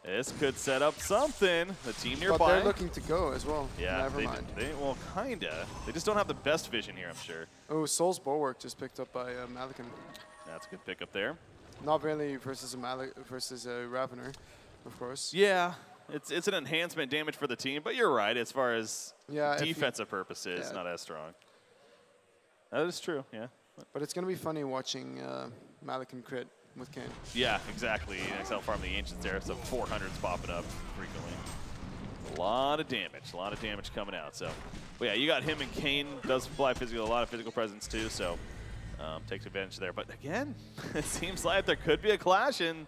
This could set up something. The team nearby. But they're looking to go as well. Yeah, never mind. Well, kinda. They just don't have the best vision here, I'm sure. Oh, Soul's Bulwark just picked up by Malikan. That's a good pickup there. Not really versus a Ravener, of course. Yeah. It's an enhancement damage for the team, but you're right, as far as defensive purposes, not as strong. That is true, yeah. But it's going to be funny watching Malikan crit with Kane. Yeah, exactly. XL farm the Ancients there, so 400s popping up frequently. A lot of damage coming out. So, but yeah, you got him and Kane, does apply a lot of physical presence too, so takes advantage there. But again, it seems like there could be a clash, and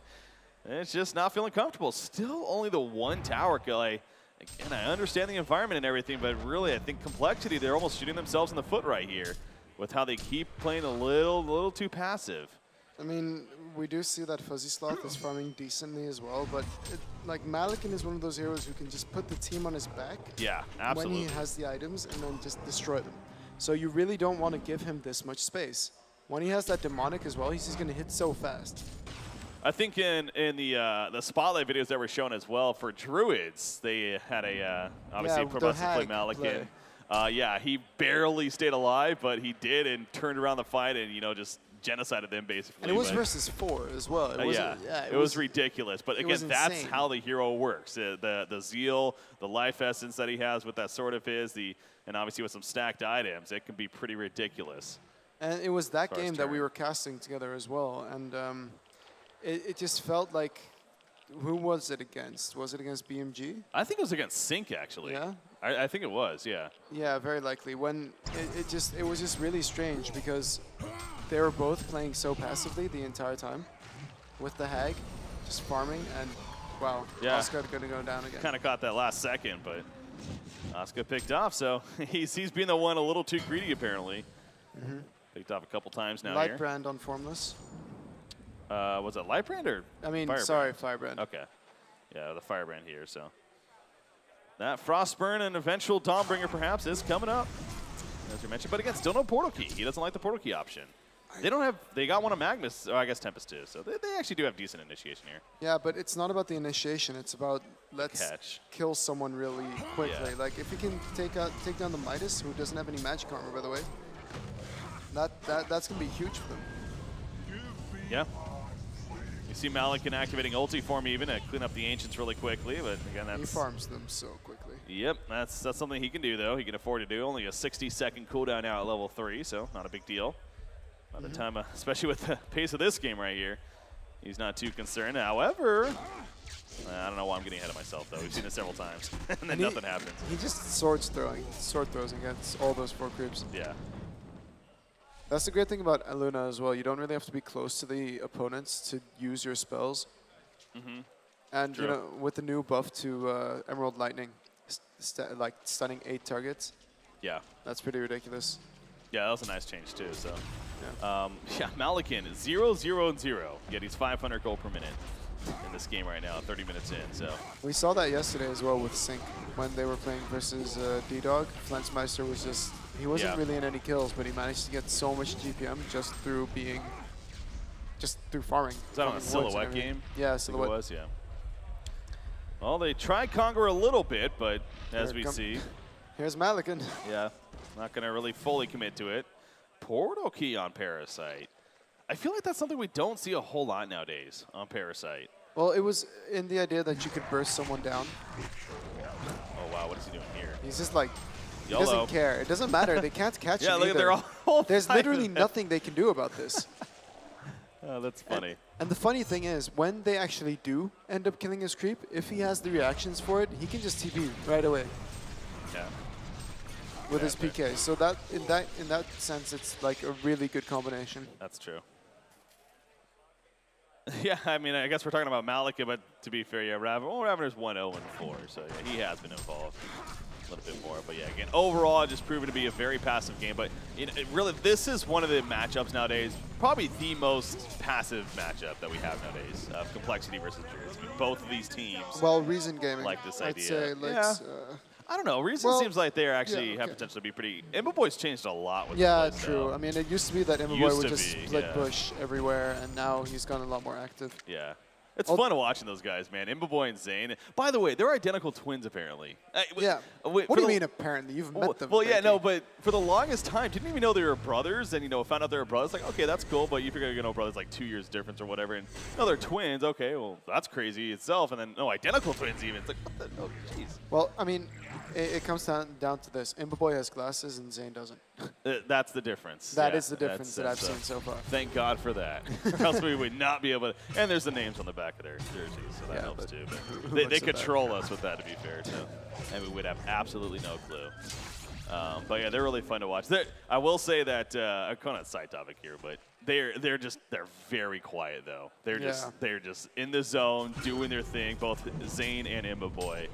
it's just not feeling comfortable. Still only the 1 tower kill. Again, I understand the environment and everything, but really I think compLexity, they're almost shooting themselves in the foot right here with how they keep playing a little too passive. I mean, we do see that Fuzzy Sloth is farming decently as well, but like Malikan is one of those heroes who can just put the team on his back. Yeah, absolutely. When he has the items and then just destroy them. So you really don't want to give him this much space. When he has that demonic as well, he's just going to hit so fast. I think in the spotlight videos that were shown as well for Druidz, they had a obviously progressive play Malikan. Yeah, he barely stayed alive, but he did and turned around the fight and just genocided them basically. And it was versus 4 as well. It was ridiculous. But again, that's how the hero works. The zeal, the life essence that he has with that sword of his, the And obviously with some stacked items, it can be pretty ridiculous. And it was that First game that we turn. were casting together as well. And it just felt like, who was it against? Was it against BMG? I think it was against Sync, actually. Yeah? I think it was, yeah. Yeah, very likely. When it was just really strange because they were both playing so passively the entire time with the Hag, just farming, and wow, Yeah. Oscar gonna go down again. Kind of caught that last second, but Oscar picked off, so he's being the one a little too greedy, apparently. Picked off a couple times now here. Lightbrand on Formless. Was it Lightbrand or I mean, Firebrand? sorry, Firebrand. Okay. Yeah, the Firebrand here, so. That Frostburn and eventual Dawnbringer perhaps is coming up, as you mentioned. But again, still no Portal Key. He doesn't like the Portal Key option. They don't have, they got one of Magnus, or I guess Tempest too, so they actually do have decent initiation here. Yeah, but it's not about the initiation. It's about let's Catch. kill someone really quickly. Yeah. Like if you can take down the Midas, who doesn't have any magic armor, by the way, that's gonna be huge for them. Yeah. You see Malikan activating ulti form even to clean up the Ancients really quickly, but again, that's... He farms them so quickly. Yep, that's something he can do, though. He can afford to do. Only a 60-second cooldown now at level 3, so not a big deal. By the time, especially with the pace of this game right here, he's not too concerned. However, I don't know why I'm getting ahead of myself, though. We've seen it several times, and then nothing happens. He just sword throws against all those 4 creeps. Yeah. That's the great thing about Luna as well. You don't really have to be close to the opponents to use your spells. And True. you know, with the new buff to Emerald Lightning, like stunning 8 targets, Yeah. that's pretty ridiculous. Yeah, that was a nice change, too, so. Yeah, Malikan, 0-0-0. Yet he's 500 gold per minute in this game right now, 30 minutes in, so. We saw that yesterday as well with Sync when they were playing versus D-Dog. Flensmeister was just, he wasn't really in any kills, but he managed to get so much GPM just through farming. Is that on a Silhouette game? Yeah, Silhouette. It was, yeah. Well, they tried Conquer a little bit, but as we see, Here's Malikan. yeah, not going to really fully commit to it. Portal Key on Parasite. I feel like that's something we don't see a whole lot nowadays on Parasite. Well, it was in the idea that you could burst someone down. Oh, wow, what is he doing here? He's just like, he YOLO. doesn't care. It doesn't matter. They can't catch him Yeah, look at either. their whole There's fight literally with that. nothing they can do about this. Oh, that's funny. And the funny thing is, when they actually do end up killing his creep, if he has the reactions for it, he can just TP right away Yeah. with Yeah, his PK. So that in that sense, it's like a really good combination. That's true. Yeah, I mean, I guess we're talking about Malika, but to be fair, yeah, Ravener's 1-0-4, so yeah, he has been involved a little bit more. But yeah, again, overall, just proven to be a very passive game. But you know, really, this is one of the matchups nowadays, probably the most passive matchup that we have nowadays, compLexity versus Druidz. I mean, both of these teams Well, Reason Gaming, like this I'd idea. say, let's, I don't know. Reason well, seems like they actually yeah, have okay. potential to be pretty. Imboboy's changed a lot with yeah, this true. playstyle. I mean, it used to be that Imboboy Used would to just be, split yeah. push everywhere, and now he's gone a lot more active. Yeah. It's fun watching those guys, man. Imboboy and Zane. By the way, they're identical twins, apparently. Yeah. What What do you mean, apparently? You've met them. Well, yeah, Frankie. no, but for the longest time, didn't even know they were brothers, and, you know, found out they were brothers. Like, okay, that's cool, but you figure, you know, brothers like 2 years difference or whatever, and, no, they're twins. Okay, well, that's crazy itself. And then, no, identical twins even. It's like, what the, oh, jeez. Well, I mean, it comes down to this. Imboboy has glasses and Zane doesn't. That's the difference. That is the difference that I've that's, seen so far. Thank God for that. Or else we would not be able to. And there's the names on the back of their jerseys, so that Yeah, helps but too. who But they looks at that? control us with that, to be fair. So, and we would have absolutely no clue. But yeah, they're really fun to watch. I will say that I'm kind of side topic here, but they're very quiet though. They're just in the zone doing their thing. Both Zane and Imboboy.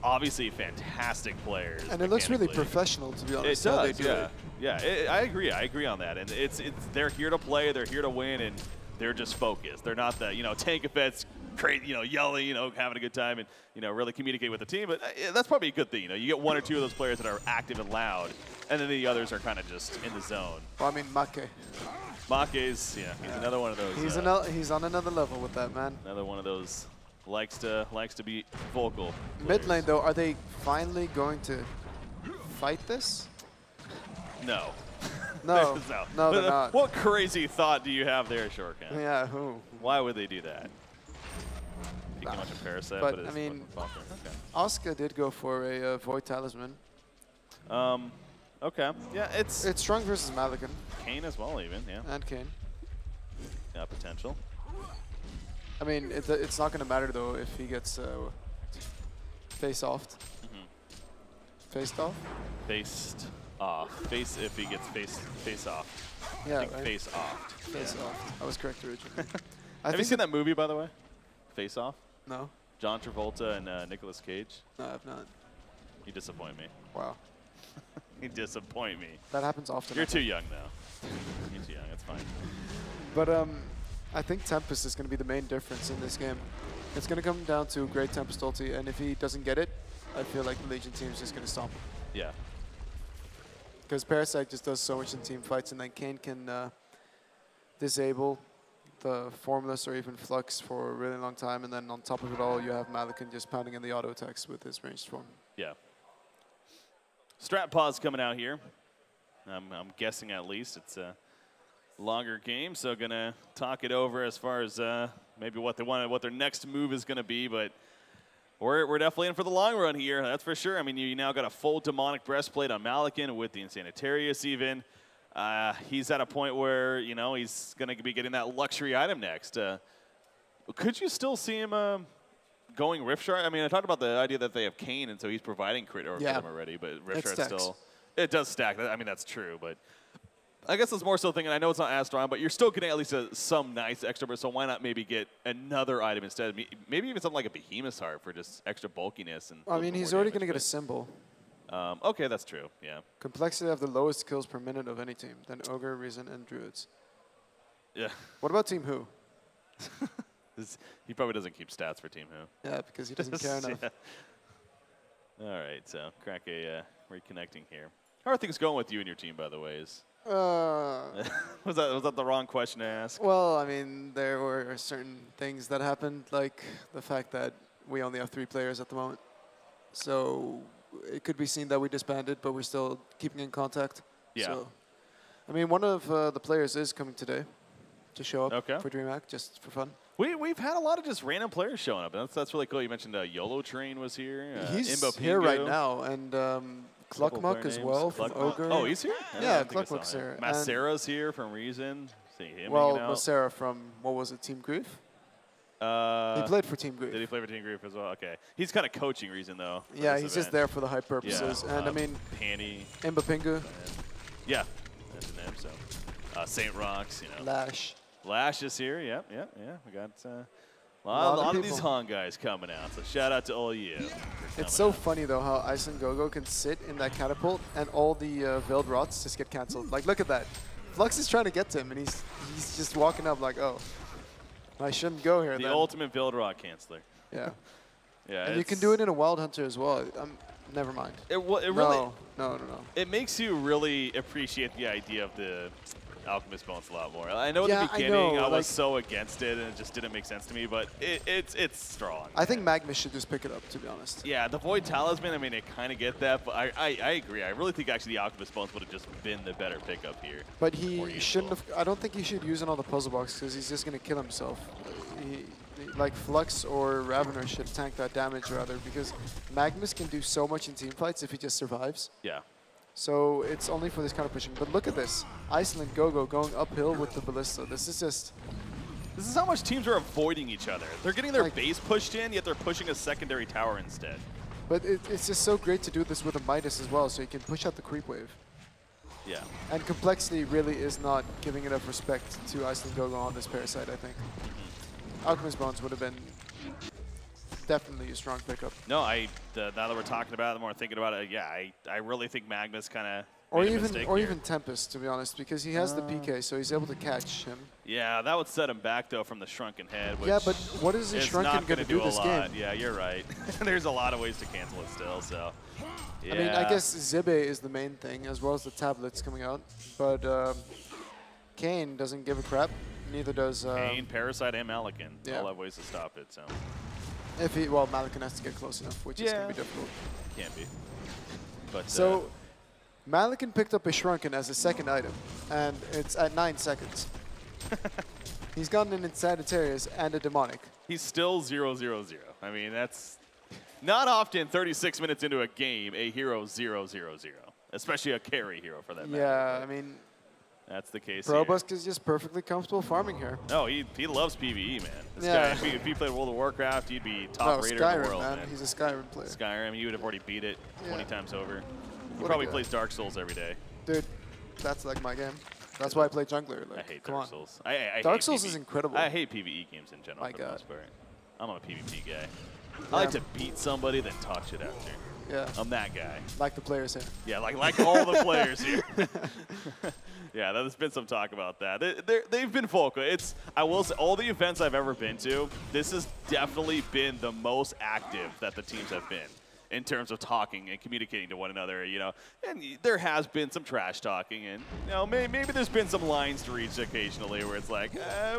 Obviously, fantastic players. And it looks really mechanically. professional, to be It honest. how they does, do yeah. it. Yeah, I agree. I agree on that. And they're here to play. They're here to win, and they're just focused. They're not the, you know, tank effects, crazy, you know, yelling, you know, having a good time, and, you know, really communicate with the team. But that's probably a good thing. You know, you get 1 or 2 of those players that are active and loud, and then the others are kind of just in the zone. Well, I mean, Make. Make's, yeah, he's another one of those. He's on another level with that, man. Another one of those likes to be vocal. Mid players. lane, though, are they finally going to fight this? No. No, no, they're not. What crazy thought do you have there, Shortcut? Yeah, who? Why would they do that? Picking a Parasite, But, it's I mean, fucking Falcon. Okay. Asuka did go for a Void Talisman. Okay. Yeah, it's strong versus Malikan Kane as well, even. Yeah. and Kane. Yeah, potential. I mean, it's not going to matter though if he gets face offed. Faced off? Faced off. Face if he gets face off. Yeah, I think right? face off. Face off. I was correct originally. Have you seen that movie, by the way? Face Off? No. John Travolta and Nicolas Cage? No, I've not. You disappoint me. Wow. You disappoint me. That happens often. You're too young, though. You're too young. It's fine. But I think Tempest is going to be the main difference in this game. It's going to come down to great Tempest ulti, and if he doesn't get it, I feel like the Legion team is just going to stomp him. Yeah. Because Parasite just does so much in team fights, and then Kane can disable the Formless or even Flux for a really long time, and then on top of it all, you have Malikan just pounding in the auto attacks with his ranged form. Yeah. Strat pause coming out here. I'm guessing at least it's a longer game, so gonna talk it over as far as maybe what they want, what their next move is gonna be, but we're definitely in for the long run here, that's for sure. I mean, you now got a full demonic breastplate on Malikan with the Insanitarius even. He's at a point where, you know, he's going to be getting that luxury item next. Could you still see him going Rift Shard? I mean, I talked about the idea that they have Kane, and so he's providing crit for them already, but Rift Shard still... It does stack. I mean, that's true, but I guess it's more so thinking, I know it's not as strong, but you're still getting at least some nice extra, so why not maybe get another item instead? Maybe even something like a Behemoth's Heart for just extra bulkiness. And I mean, he's already going to get a symbol. Okay, that's true, yeah. compLexity have the lowest kills per minute of any team, then Ogre, Reason, and Druidz. Yeah. What about Team Who? He probably doesn't keep stats for Team Who. Yeah, because he doesn't care enough. Yeah. All right, so crack a reconnecting here. How are things going with you and your team, by the way? Was that the wrong question to ask? Well, I mean, there were certain things that happened, like the fact that we only have 3 players at the moment. So it could be seen that we disbanded, but we're still keeping in contact. Yeah. So, I mean, one of the players is coming today to show up for DreamHack, just for fun. We've had a lot of just random players showing up. That's really cool. You mentioned YOLO Train was here. He's here right now, and Cluckmuck as well from Ogre. Oh, he's here? Yeah, Cluckmuck's here. Macera's here from Reason. See him well, Macera from, what was it, Team Grief? He played for Team Grief. Did he play for Team Grief as well? Okay. He's kind of coaching Reason, though. Yeah, he's just there for the hype purposes. Yeah. And, I mean, Panny. Imba Pingu. Yeah, that's his name, so. St. Rocks, you know. Lash is here, yep. We got a lot of these Han guys coming out, so shout out to all you. It's so funny, though, how Iceland Gogo can sit in that catapult and all the Veiled Rots just get cancelled. Like, look at that. Flux is trying to get to him, and he's just walking up like, oh, I shouldn't go here. The ultimate Veiled Rot canceller. Yeah. Yeah. And you can do it in a Wild Hunter as well. Never mind. It really. No. It makes you really appreciate the idea of the Alchemist Bones a lot more. I know in the beginning I was so against it and it just didn't make sense to me, but it's strong. I think Magnus should just pick it up, to be honest. Yeah, the Void Talisman, I mean, I kind of get that, but I agree. I really think actually the Alchemist Bones would have just been the better pickup here. But he shouldn't have. I don't think he should use it on the puzzle box because he's just going to kill himself. Like Flux or Ravener should tank that damage rather, because Magnus can do so much in team fights if he just survives. Yeah. So it's only for this kind of pushing. But look at this. Iceland Gogo going uphill with the Ballista. This is how much teams are avoiding each other. They're getting their base pushed in, yet they're pushing a secondary tower instead. But it's just so great to do this with a Midas as well, so you can push out the creep wave. Yeah. And compLexity really is not giving enough respect to Iceland Gogo on this Parasite, I think. Alchemist Bones would have been definitely a strong pickup. No, now that we're talking about it, the more I'm thinking about it, yeah, I really think Magnus kind of or even Tempest, to be honest, because he has the PK, so he's able to catch him. Yeah, that would set him back though from the Shrunken Head. Which yeah, but what is the Shrunken going to do this game? Yeah, you're right. There's a lot of ways to cancel it still. So. Yeah. I mean, I guess Zibe is the main thing, as well as the tablets coming out. But Kane doesn't give a crap. Neither does Kane, Parasite, and Malikan. Yeah. All have ways to stop it. So. Well, Malikan has to get close enough, which is going to be difficult. Can be. But so, Malikan picked up a Shrunken as a second item, and it's at 9 seconds. He's gotten an Insanitarius and a Demonic. He's still 0-0-0. I mean, that's not often 36 minutes into a game, a hero 0-0-0. especially a carry hero for that matter. Yeah, I mean, that's the case Probusk is just perfectly comfortable farming here. No, he loves PvE, man. This Yeah. guy, if he played World of Warcraft, he'd be top rater Skyrim, in the world, man. He's a Skyrim player. Skyrim, you would have already beat it 20 times over. He What probably plays Dark Souls every day. Dude, that's like my game. That's why I play jungler. Like, I hate come Dark on. Souls. I Dark hate Souls PvE. is incredible. I hate PvE games in general My for the God. most part. I'm a PvP guy. I like to beat somebody, then talk shit after. Yeah. I'm that guy. Like the players here. Yeah, like all the players here. Yeah, there's been some talk about that. They've been vocal. I will say, all the events I've ever been to, this has definitely been the most active that the teams have been in terms of talking and communicating to one another, you know. And there has been some trash talking, and you know, maybe there's been some lines to reach occasionally where it's like,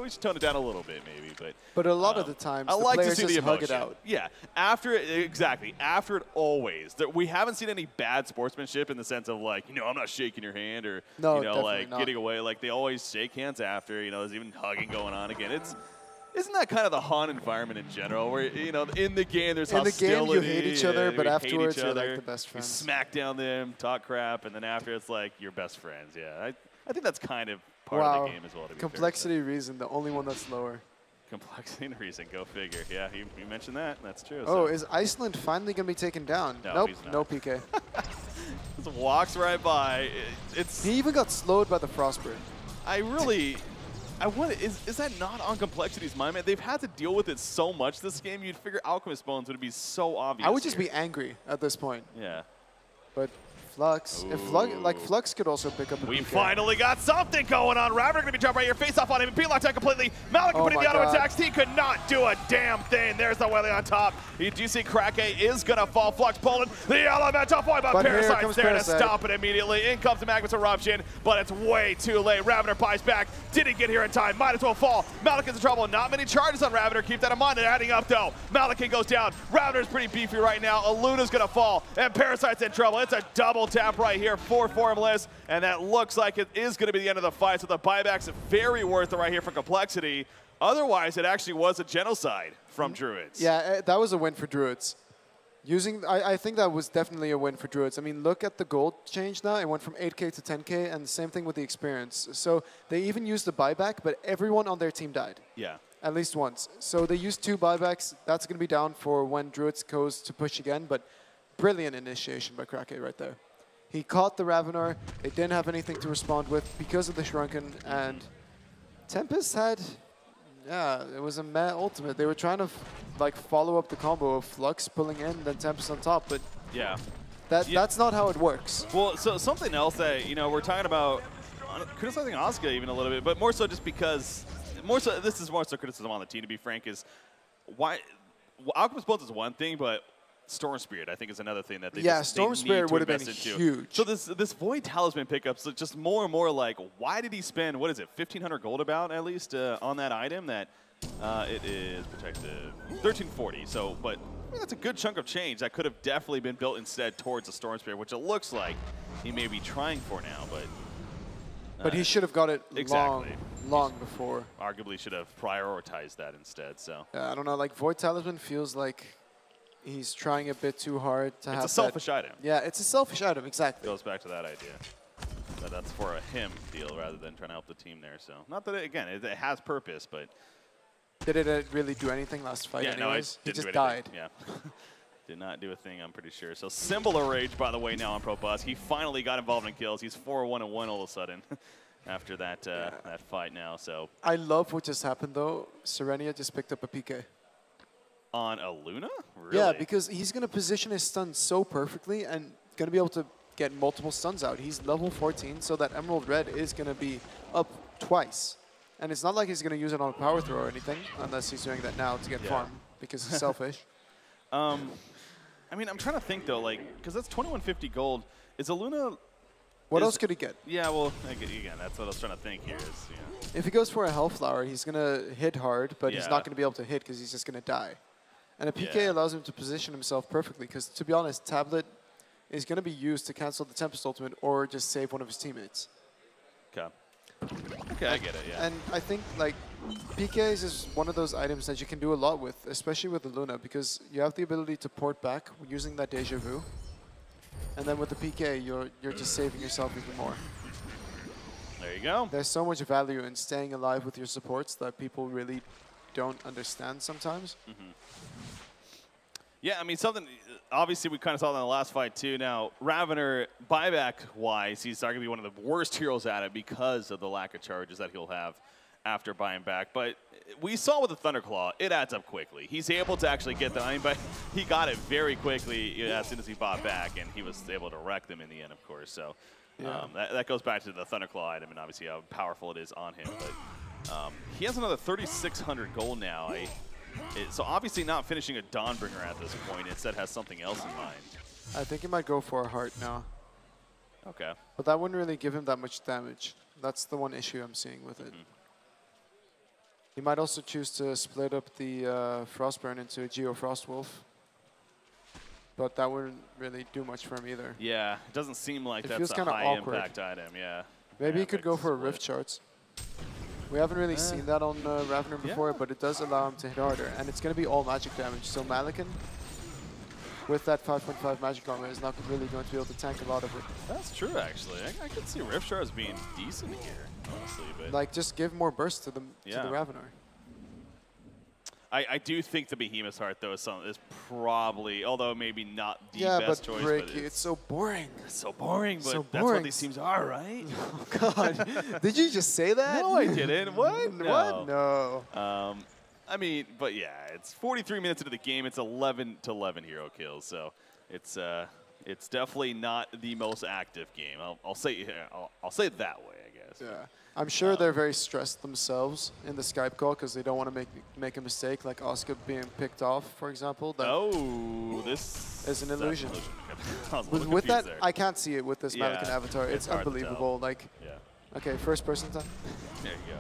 we should tone it down a little bit, maybe. But a lot of the times, I the like to players see the just hug emotion. it out. Yeah, after it always. We haven't seen any bad sportsmanship in the sense of like, you know, I'm not shaking your hand or No, you know, definitely like not. getting away. Like they always shake hands after. You know, there's even hugging going on again. Isn't that kind of the Han environment in general, where you know in the game there's in the hostility, game you hate each other, and but we hate afterwards each you're other. like the best friends. You smack down them, talk crap, and then after it's like you're best friends. Yeah, I think that's kind of part of the game as well. To be complexity reason, the only one that's lower. Complexity and reason, go figure. Yeah, you mentioned that. That's true. Oh, so. is Iceland finally going to be taken down? No, Nope, he's not. no PK. Just walks right by. He even got slowed by the Frostbird. Is that not on Complexity's mind, man? They've had to deal with it so much this game. You'd figure Alchemist Bones would be so obvious. I would just here. be angry at this point. Yeah. But Flux, if Flux could also pick up a We PK. finally got something going on. Ravner gonna be jumping right here, face off on him, and locked out completely. Malik Oh putting the my auto God. attacks. He could not do a damn thing. There's the Welly on top. You do see Krake is gonna fall. Flux pulling the elemental point, but But here Parasite's comes there Parasite. to stop it immediately. In comes the Magnus Eruption, but it's way too late. Ravner pies back. Didn't get here in time. Might as well fall. Malik is in trouble. Not many charges on Ravner. Keep that in mind. They're adding up though. Malikin goes down. Ravner's pretty beefy right now. Aluna's gonna fall, and Parasite's in trouble. It's a double tap right here. 4 formless, and that looks like it is going to be the end of the fight. So the buyback's very worth it right here for Complexity. Otherwise, it actually was a genocide from Druidz. Yeah, that was a win for Druidz. I think that was definitely a win for Druidz. I mean, look at the gold change now. It went from 8K to 10K, and the same thing with the experience. So they even used the buyback, but everyone on their team died. Yeah. At least once. So they used 2 buybacks. That's going to be down for when Druidz goes to push again, but brilliant initiation by Krake right there. He caught the Ravenar. They didn't have anything to respond with because of the Shrunken, and Tempest had, yeah, it was a meh ultimate. They were trying to follow up the combo of Flux pulling in, then Tempest on top, but Yeah. that's not how it works. Well, so something else that, you know, we're talking about, criticizing Asuka even a little bit, but more so just because, this is more so criticism on the team, to be frank, is why, Alchemist Bones is one thing, but Storm Spirit, I think, is another thing that they Storm Spirit would have been huge. So this Void Talisman pickup, so just more and more like, why did he spend, what is it, 1,500 gold about, at least, on that item that it is protective, 1,340. So, but I mean, that's a good chunk of change that could have definitely been built instead towards the Storm Spirit, which it looks like he may be trying for now, but... But he should have got it exactly. long before. Arguably should have prioritized that instead, so... I don't know, like Void Talisman feels like he's trying a bit too hard to have It's a selfish item. Yeah, it's a selfish item, exactly. Goes back to that idea. That that's for a him deal rather than trying to help the team there. So not that, it has purpose, but... Did it really do anything last fight anyways? No, he just died. Yeah. Did not do a thing, I'm pretty sure. So Symbol of Rage, by the way, now on Probus. He finally got involved in kills. He's 4-1-1 all of a sudden after that that fight now. So I love what just happened, though. Serenia just picked up a PK. on a Luna? Really? Yeah, because he's going to position his stun so perfectly and going to be able to get multiple stuns out. He's level 14, so that Emerald Red is going to be up twice. And it's not like he's going to use it on a power throw or anything, unless he's doing that now to get farm, because he's selfish. I mean, I'm trying to think, though, like, because that's 2150 gold. Is a Luna... What else could he get? Yeah, well, again, that's what I was trying to think here. Is, If he goes for a Hellflower, he's going to hit hard, but he's Yeah. not going to be able to hit because he's just going to die. And a PK allows him to position himself perfectly because, to be honest, Tablet is going to be used to cancel the Tempest ultimate or just save one of his teammates. Okay. Okay, I get it, yeah. And I think, like, PKs is one of those items that you can do a lot with, especially with the Luna, because you have the ability to port back using that Deja Vu. And then with the PK, you're just saving yourself even more. There you go. There's so much value in staying alive with your supports that people really don't understand sometimes. Mm-hmm. Yeah, I mean, something, obviously we kind of saw that in the last fight too. Now, Ravener, buyback-wise, he's arguably one of the worst heroes at it because of the lack of charges that he'll have after buying back. But we saw with the Thunderclaw, it adds up quickly. He's able to actually get the, I mean, but he got it very quickly as soon as he bought back, and he was able to wreck them in the end, of course. So Yeah. that goes back to the Thunderclaw item and obviously how powerful it is on him. But he has another 3,600 gold now. So obviously not finishing a Dawnbringer at this point. Instead has something else in mind. I think he might go for a heart now. Okay. But that wouldn't really give him that much damage. That's the one issue I'm seeing with it. He might also choose to split up the Frostburn into a Geo Frostwolf. But that wouldn't really do much for him either. Yeah, it doesn't seem like It that's feels a kinda high awkward. impact item, yeah. Maybe he could go for a split. Rift Charts. We haven't really seen that on Ravener before, but it does allow him to hit harder. And it's going to be all magic damage. So Malikan, with that 5.5 magic armor, is not really going to be able to tank a lot of it. That's true, actually. I could see Rift Shards being decent here, honestly. But Like, just give more burst to the Ravener. I do think the Behemoth's Heart, though, is probably, although maybe not the Yeah, best but choice. Rick, But it's so boring. it's so boring, but so that's what boring. these teams are, right? Oh, God. Did you just say that? No, I didn't. What? What? No. I mean, but yeah, it's 43 minutes into the game. It's 11 to 11 hero kills, so it's definitely not the most active game. I'll say it that way, I guess. Yeah. I'm sure they're very stressed themselves in the Skype call because they don't want to make a mistake, like Oscar being picked off, for example. That This is an illusion. I was a little With that, confused there. I can't see it with this Malikan avatar. It's hard to tell. unbelievable. Like, Yeah. okay, first person time. There you go.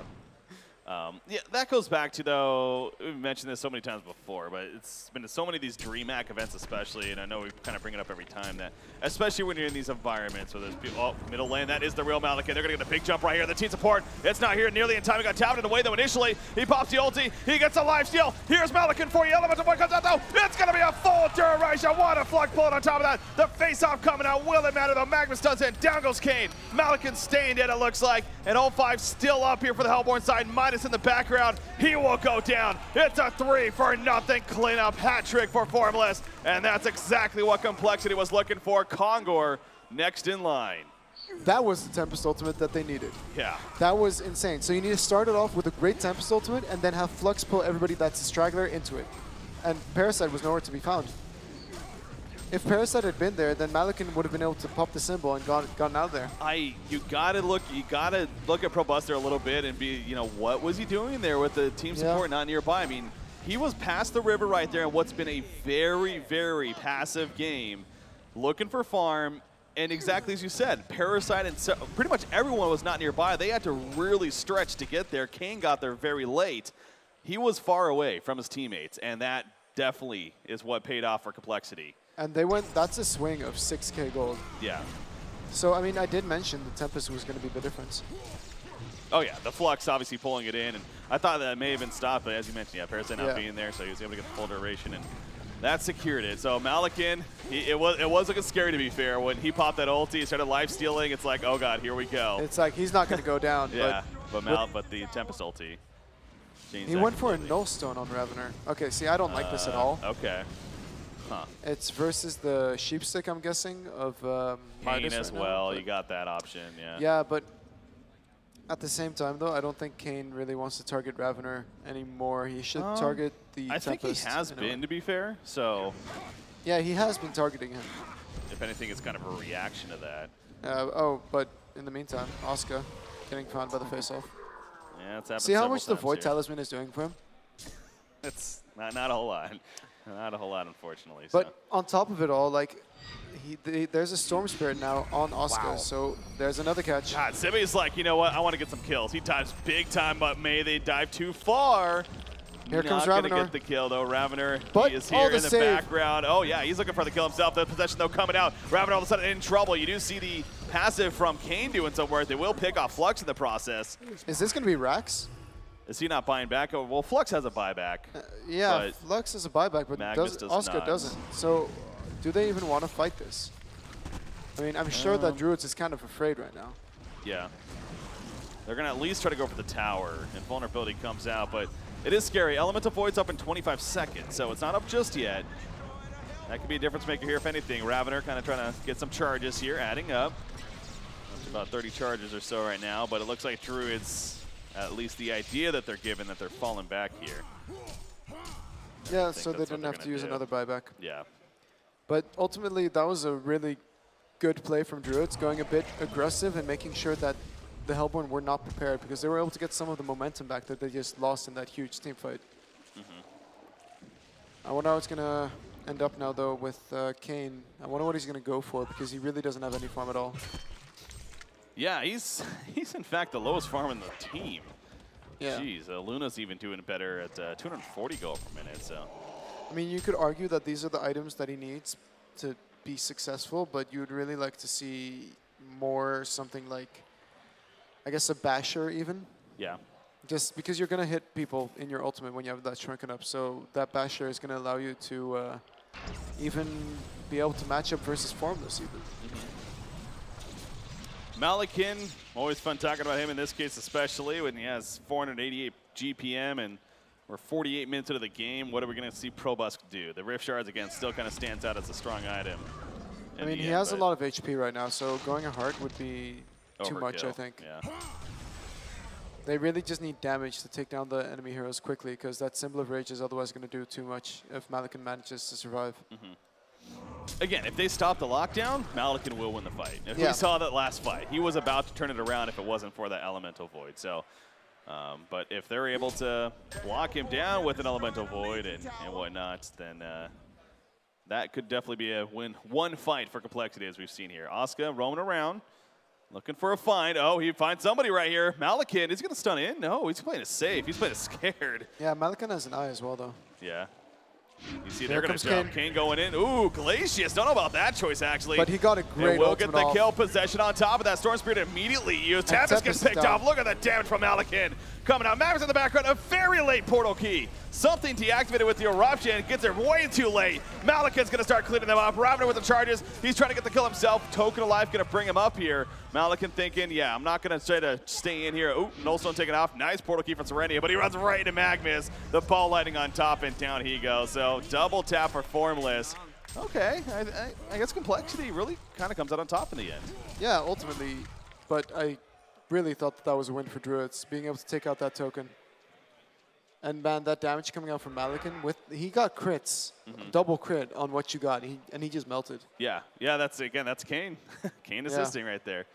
Yeah, that goes back to, though, we've mentioned this so many times before, but it's been so many of these DreamHack events especially, and I know we kind of bring it up every time, that especially when you're in these environments where there's people, middle lane, that is the real Malikan. They're going to get a big jump right here. The team support, it's not here nearly in time. He got tapped away, though, initially. He pops the ulti. He gets a lifesteal. Here's Malikan for you. Elemental Boy comes out, though. It's going to be a full duration. What a flux bullet on top of that. The face-off coming out. Will it matter, though? Magnus does it. Down goes Kane. Malikan stained it, it looks like. And 0-5 still up here for the Hellborn side. Midas in the background. He will go down. It's a 3-for-0 cleanup hat trick for Formless. And that's exactly what compLexity was looking for. Kongor next in line. That was the Tempest ultimate that they needed. Yeah. That was insane. So you need to start it off with a great Tempest ultimate and then have Flux pull everybody that's a straggler into it. And Parasite was nowhere to be found. If Parasite had been there, then Malikan would have been able to pop the symbol and gotten out of there. You gotta look at ProBuster a little bit and be, what was he doing there with the team support not nearby? I mean, he was past the river right there in what's been a very, very passive game, looking for farm, and exactly as you said, Parasite and pretty much everyone was not nearby. They had to really stretch to get there. Kane got there very late. He was far away from his teammates, and that definitely is what paid off for compLexity. And they went, that's a swing of 6K gold. Yeah. So, I mean, I did mention the Tempest was going to be the difference. Oh, yeah, the Flux obviously pulling it in. And I thought that may have been stopped, but as you mentioned, Parasite not being there, so he was able to get the full duration. And that secured it. So Malikan, it was looking scary, to be fair. When he popped that ulti, started life stealing, it's like, oh, God, here we go. It's like he's not going to go down. Yeah, but the Tempest ulti. He went for a null stone on Ravener. Okay, see, I don't like this at all. Okay. Huh. It's versus the sheepstick, I'm guessing, of Kane Midas as right well. now, You got that option, yeah. Yeah, but at the same time, though, I don't think Kane really wants to target Ravener anymore. He should target the I think he has been, to be fair. So yeah, he has been targeting him. if anything, it's kind of a reaction to that. But in the meantime, Oscar getting found by the face-off. Yeah, it's happened. See how much the Void here. Talisman is doing for him? It's not a whole lot. Not a whole lot, unfortunately. But on top of it all, like, there's a Storm Spirit now on Oscar, so there's another catch. God, Simi's like, you know what? I want to get some kills. He dives big time, but may they dive too far. Here comes Not Ravener. gonna get the kill, though. Ravener, But he is here in the save. background. Oh, yeah, he's looking for the kill himself. The possession, though, coming out. Ravener all of a sudden in trouble. You do see the passive from Kane doing some work. They will pick off Flux in the process. Is this going to be Rax? Is he not buying back? Oh, well, Flux has a buyback. Yeah, Flux is a buyback, but Magnus does Oscar not. doesn't. So do they even want to fight this? I mean, I'm sure that Druidz is kind of afraid right now. Yeah. They're going to at least try to go for the tower, and vulnerability comes out, but it is scary. Elemental Void's up in 25 seconds, so it's not up just yet. That could be a difference maker here, if anything. Ravener kind of trying to get some charges here, adding up. That's about 30 charges or so right now, but it looks like Druidz, at least the idea that they're given, that they're falling back here. Yeah, so they didn't have to use another buyback. Yeah. But ultimately, that was a really good play from Druidz, going a bit aggressive and making sure that the Hellborn were not prepared, because they were able to get some of the momentum back that they just lost in that huge team fight. I wonder how it's going to end up now, though, with Kane. I wonder what he's going to go for, because he really doesn't have any farm at all. Yeah, he's in fact the lowest farm in the team. Yeah. Jeez, Luna's even doing better at 240 gold per minute, so. I mean, you could argue that these are the items that he needs to be successful, but you would really like to see more something like, I guess, a basher even. Yeah. Just because you're going to hit people in your ultimate when you have that shrunken up, so that basher is going to allow you to even be able to match up versus formless even. Malakin, always fun talking about him in this case, especially when he has 488 GPM and we're 48 minutes into the game. What are we going to see Probusk do? The Rift Shards, again, still kind of stands out as a strong item. I mean, he has a lot of HP right now, so going a heart would be too much, I think. Yeah. They really just need damage to take down the enemy heroes quickly, because that Symbol of Rage is otherwise going to do too much if Malakin manages to survive. Again, if they stop the lockdown, Malakin will win the fight. If we saw that last fight, he was about to turn it around if it wasn't for that Elemental Void. So, but if they're able to block him down with an Elemental Void and whatnot, then that could definitely be a one fight for compLexity, as we've seen here. Asuka roaming around, looking for a find. Oh, he finds somebody right here. Malakin, is he going to stun in? No, he's playing it safe. He's playing it scared. Yeah, Malakin has an eye as well, though. Yeah. You see, they're going to jump. Kane going in. Ooh, Glacius. Don't know about that choice, actually. But he got a great we'll get the kill. Possession on top of that. Storm Spirit immediately used. Tempest gets picked off. Look at the damage from Malakin. Coming out. Mavericks in the background. A very late portal key. Something deactivated with the eruption. Gets there way too late. Malakin's going to start cleaning them up. Ravener with the charges. He's trying to get the kill himself. Token of Life going to bring him up here. Malakin thinking, yeah, I'm not going to try to stay in here. Ooh, Nullstone taking off. Nice portal key from Serenia, but he runs right into Magnus. The ball lighting on top, and down he goes. So double tap for Formless. Okay, I guess compLexity really kind of comes out on top in the end. Yeah, ultimately, but I really thought that was a win for Druidz, being able to take out that token. And man, that damage coming out from Malakin, he got crits, double crit on what you got, and he just melted. Yeah, that's Kane. Kane assisting right there.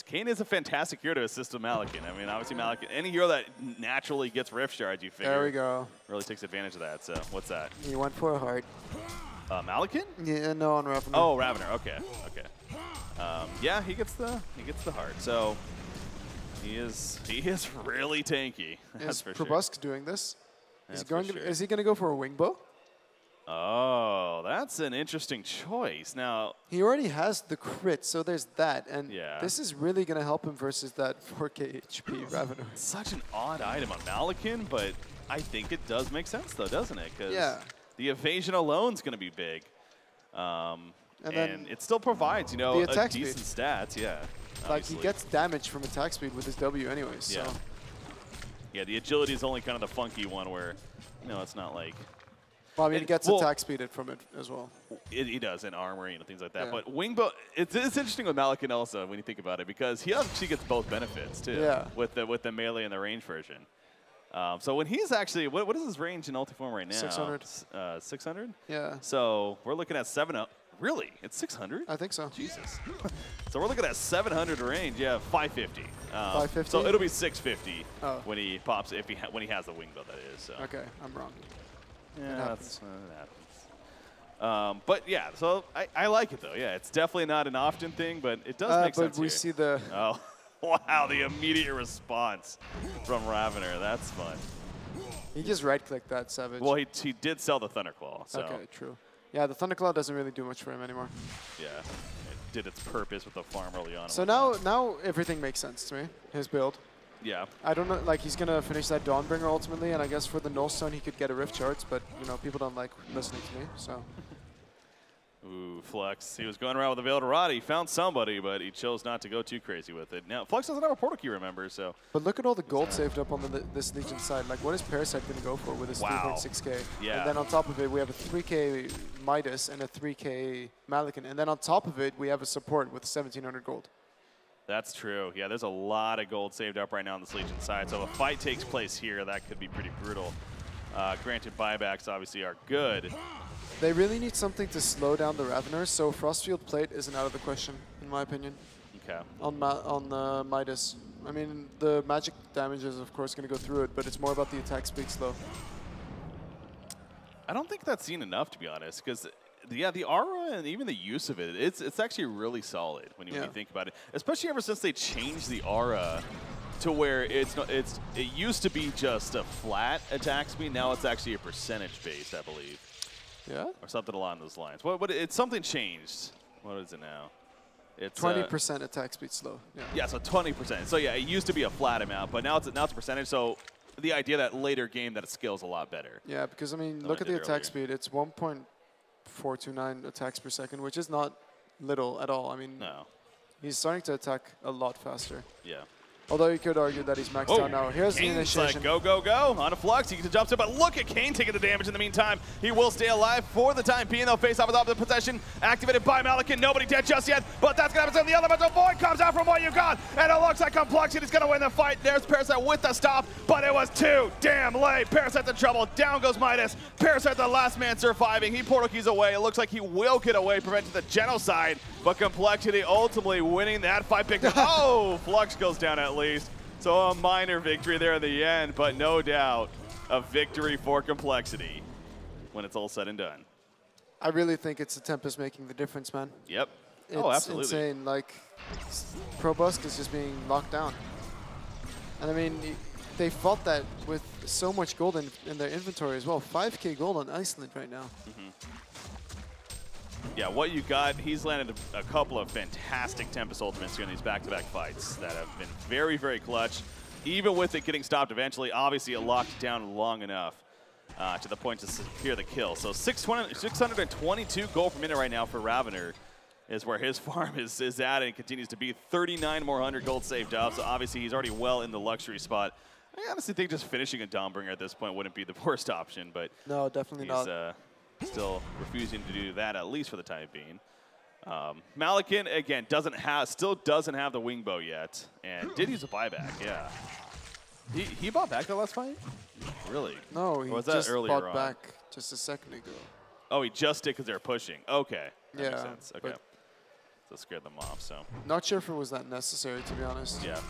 Kane is a fantastic hero to assist with Malakin. I mean, obviously Malakin, any hero that naturally gets Rift Shards, you figure. There we go. Really takes advantage of that. So what's that? He went for a heart. Malakin? Yeah, no, on Ravener. Oh, Ravener. Okay. Yeah, he gets the heart. So he is really tanky. That's for sure. Probusk doing this? Is he going to go for a wing bow? Oh, that's an interesting choice. Now he already has the crit, so there's that, and yeah, this is really going to help him versus that 4K HP Ravener. Such an odd item on Malakin, but I think it does make sense, though, doesn't it? Because the evasion alone is going to be big, and it still provides, a decent stats. Yeah, like he gets damage from attack speed with his W, anyways. Yeah. So. Yeah, the agility is only kind of the funky one where, it's not like. Well, I mean, he gets attack speed from it as well. He does, in armory and things like that. Yeah. But Wingbow, it's interesting with Malakin also when you think about it, because he actually gets both benefits too. Yeah. With the melee and the range version. So when he's actually, what is his range in Ultiform right now? 600. 600? Yeah. So we're looking at 700. Really? It's 600? I think so. Jesus. So we're looking at 700 range. Yeah, 550. 550. So it'll be 650 when he pops when he has the Wingbow, that is. So. Okay, I'm wrong. Yeah, that happens. But yeah, so I like it though. Yeah, it's definitely not an often thing, but it does make sense. But we see the. Oh, wow! The immediate response from Ravener. That's fun. He just right-clicked that Savage. Well, he did sell the Thunderclaw. So. Okay, true. Yeah, the Thunderclaw doesn't really do much for him anymore. Yeah, it did its purpose with the farm early on. So now everything makes sense to me. His build. Yeah. I don't know, like he's going to finish that Dawnbringer ultimately, and I guess for the Nullstone he could get a Rift Charts, but, people don't like listening to me, so. Ooh, Flux. He was going around with a Veiled Rod. He found somebody, but he chose not to go too crazy with it. Now, Flux doesn't have a portal key, remember, so. But look at all the gold saved up on this Legion side. Like, what is Parasite going to go for with his 3.6k? Yeah. And then on top of it, we have a 3k Midas and a 3k Malikan. And then on top of it, we have a support with 1,700 gold. That's true. Yeah, there's a lot of gold saved up right now on this Legion side. So if a fight takes place here, that could be pretty brutal. Granted, buybacks obviously are good. They really need something to slow down the Raveners, so Frostfield Plate isn't out of the question, in my opinion. Okay. On Midas. I mean, the magic damage is, of course, going to go through it, but it's more about the attack speed slow. I don't think that's seen enough, to be honest, because yeah, the aura and even the use of it, it's actually really solid when you think about it. Especially ever since they changed the aura to where it used to be just a flat attack speed. Now it's actually a percentage based, I believe. Yeah. Or something along those lines. It's something changed. What is it now? It's 20% attack speed slow. Yeah, so 20%. So yeah, it used to be a flat amount, but now it's a percentage. So the idea that later game that it scales a lot better. Yeah, because I mean, look at the attack speed. It's 1.429 attacks per second, which is not little at all. I mean, no. He's starting to attack a lot faster. Yeah. Although you could argue that he's maxed out now. Here's the initiation. Like, go, go, go. On a Flux, he jumps in, but look at Kane taking the damage in the meantime. He will stay alive for the time being. They'll face off with opposite possession. Activated by Malikan. Nobody dead just yet, but that's going to happen. The elemental void comes out from what you got, and it looks like compLexity is going to win the fight. There's Parasite with the stop, but it was too damn late. Parasite's in trouble. Down goes Midas. Parasite, the last man surviving. He portal keys away. It looks like he will get away, preventing the genocide, but compLexity ultimately winning that fight. Oh, Flux goes down at least. So a minor victory there in the end, but no doubt a victory for compLexity when it's all said and done. I really think it's the Tempest making the difference, man. Yep. It's absolutely. Insane. Like, ProBusk is just being locked down. And I mean, they fought that with so much gold in their inventory as well. 5k gold on Iceland right now. Mm-hmm. Yeah, what you got, he's landed a couple of fantastic Tempest ultimates here in these back-to-back fights that have been very, very clutch. Even with it getting stopped eventually, obviously it locked down long enough to the point to secure the kill. So 622 gold per minute right now for Ravener is where his farm is at, and it continues to be 39 more 100 gold saved up. So obviously he's already well in the luxury spot. I honestly think just finishing a Dawnbringer at this point wouldn't be the worst option, but no, definitely not. Still refusing to do that, at least for the time being. Malikan, again, still doesn't have the wing bow yet, and did use a buyback, yeah. He bought back the last fight? Really? No, he just bought back just a second ago. Oh, he just did because they were pushing. Okay, that makes Yeah, sense. Okay, so scared them off, so. Not sure if it was that necessary, to be honest. Yeah.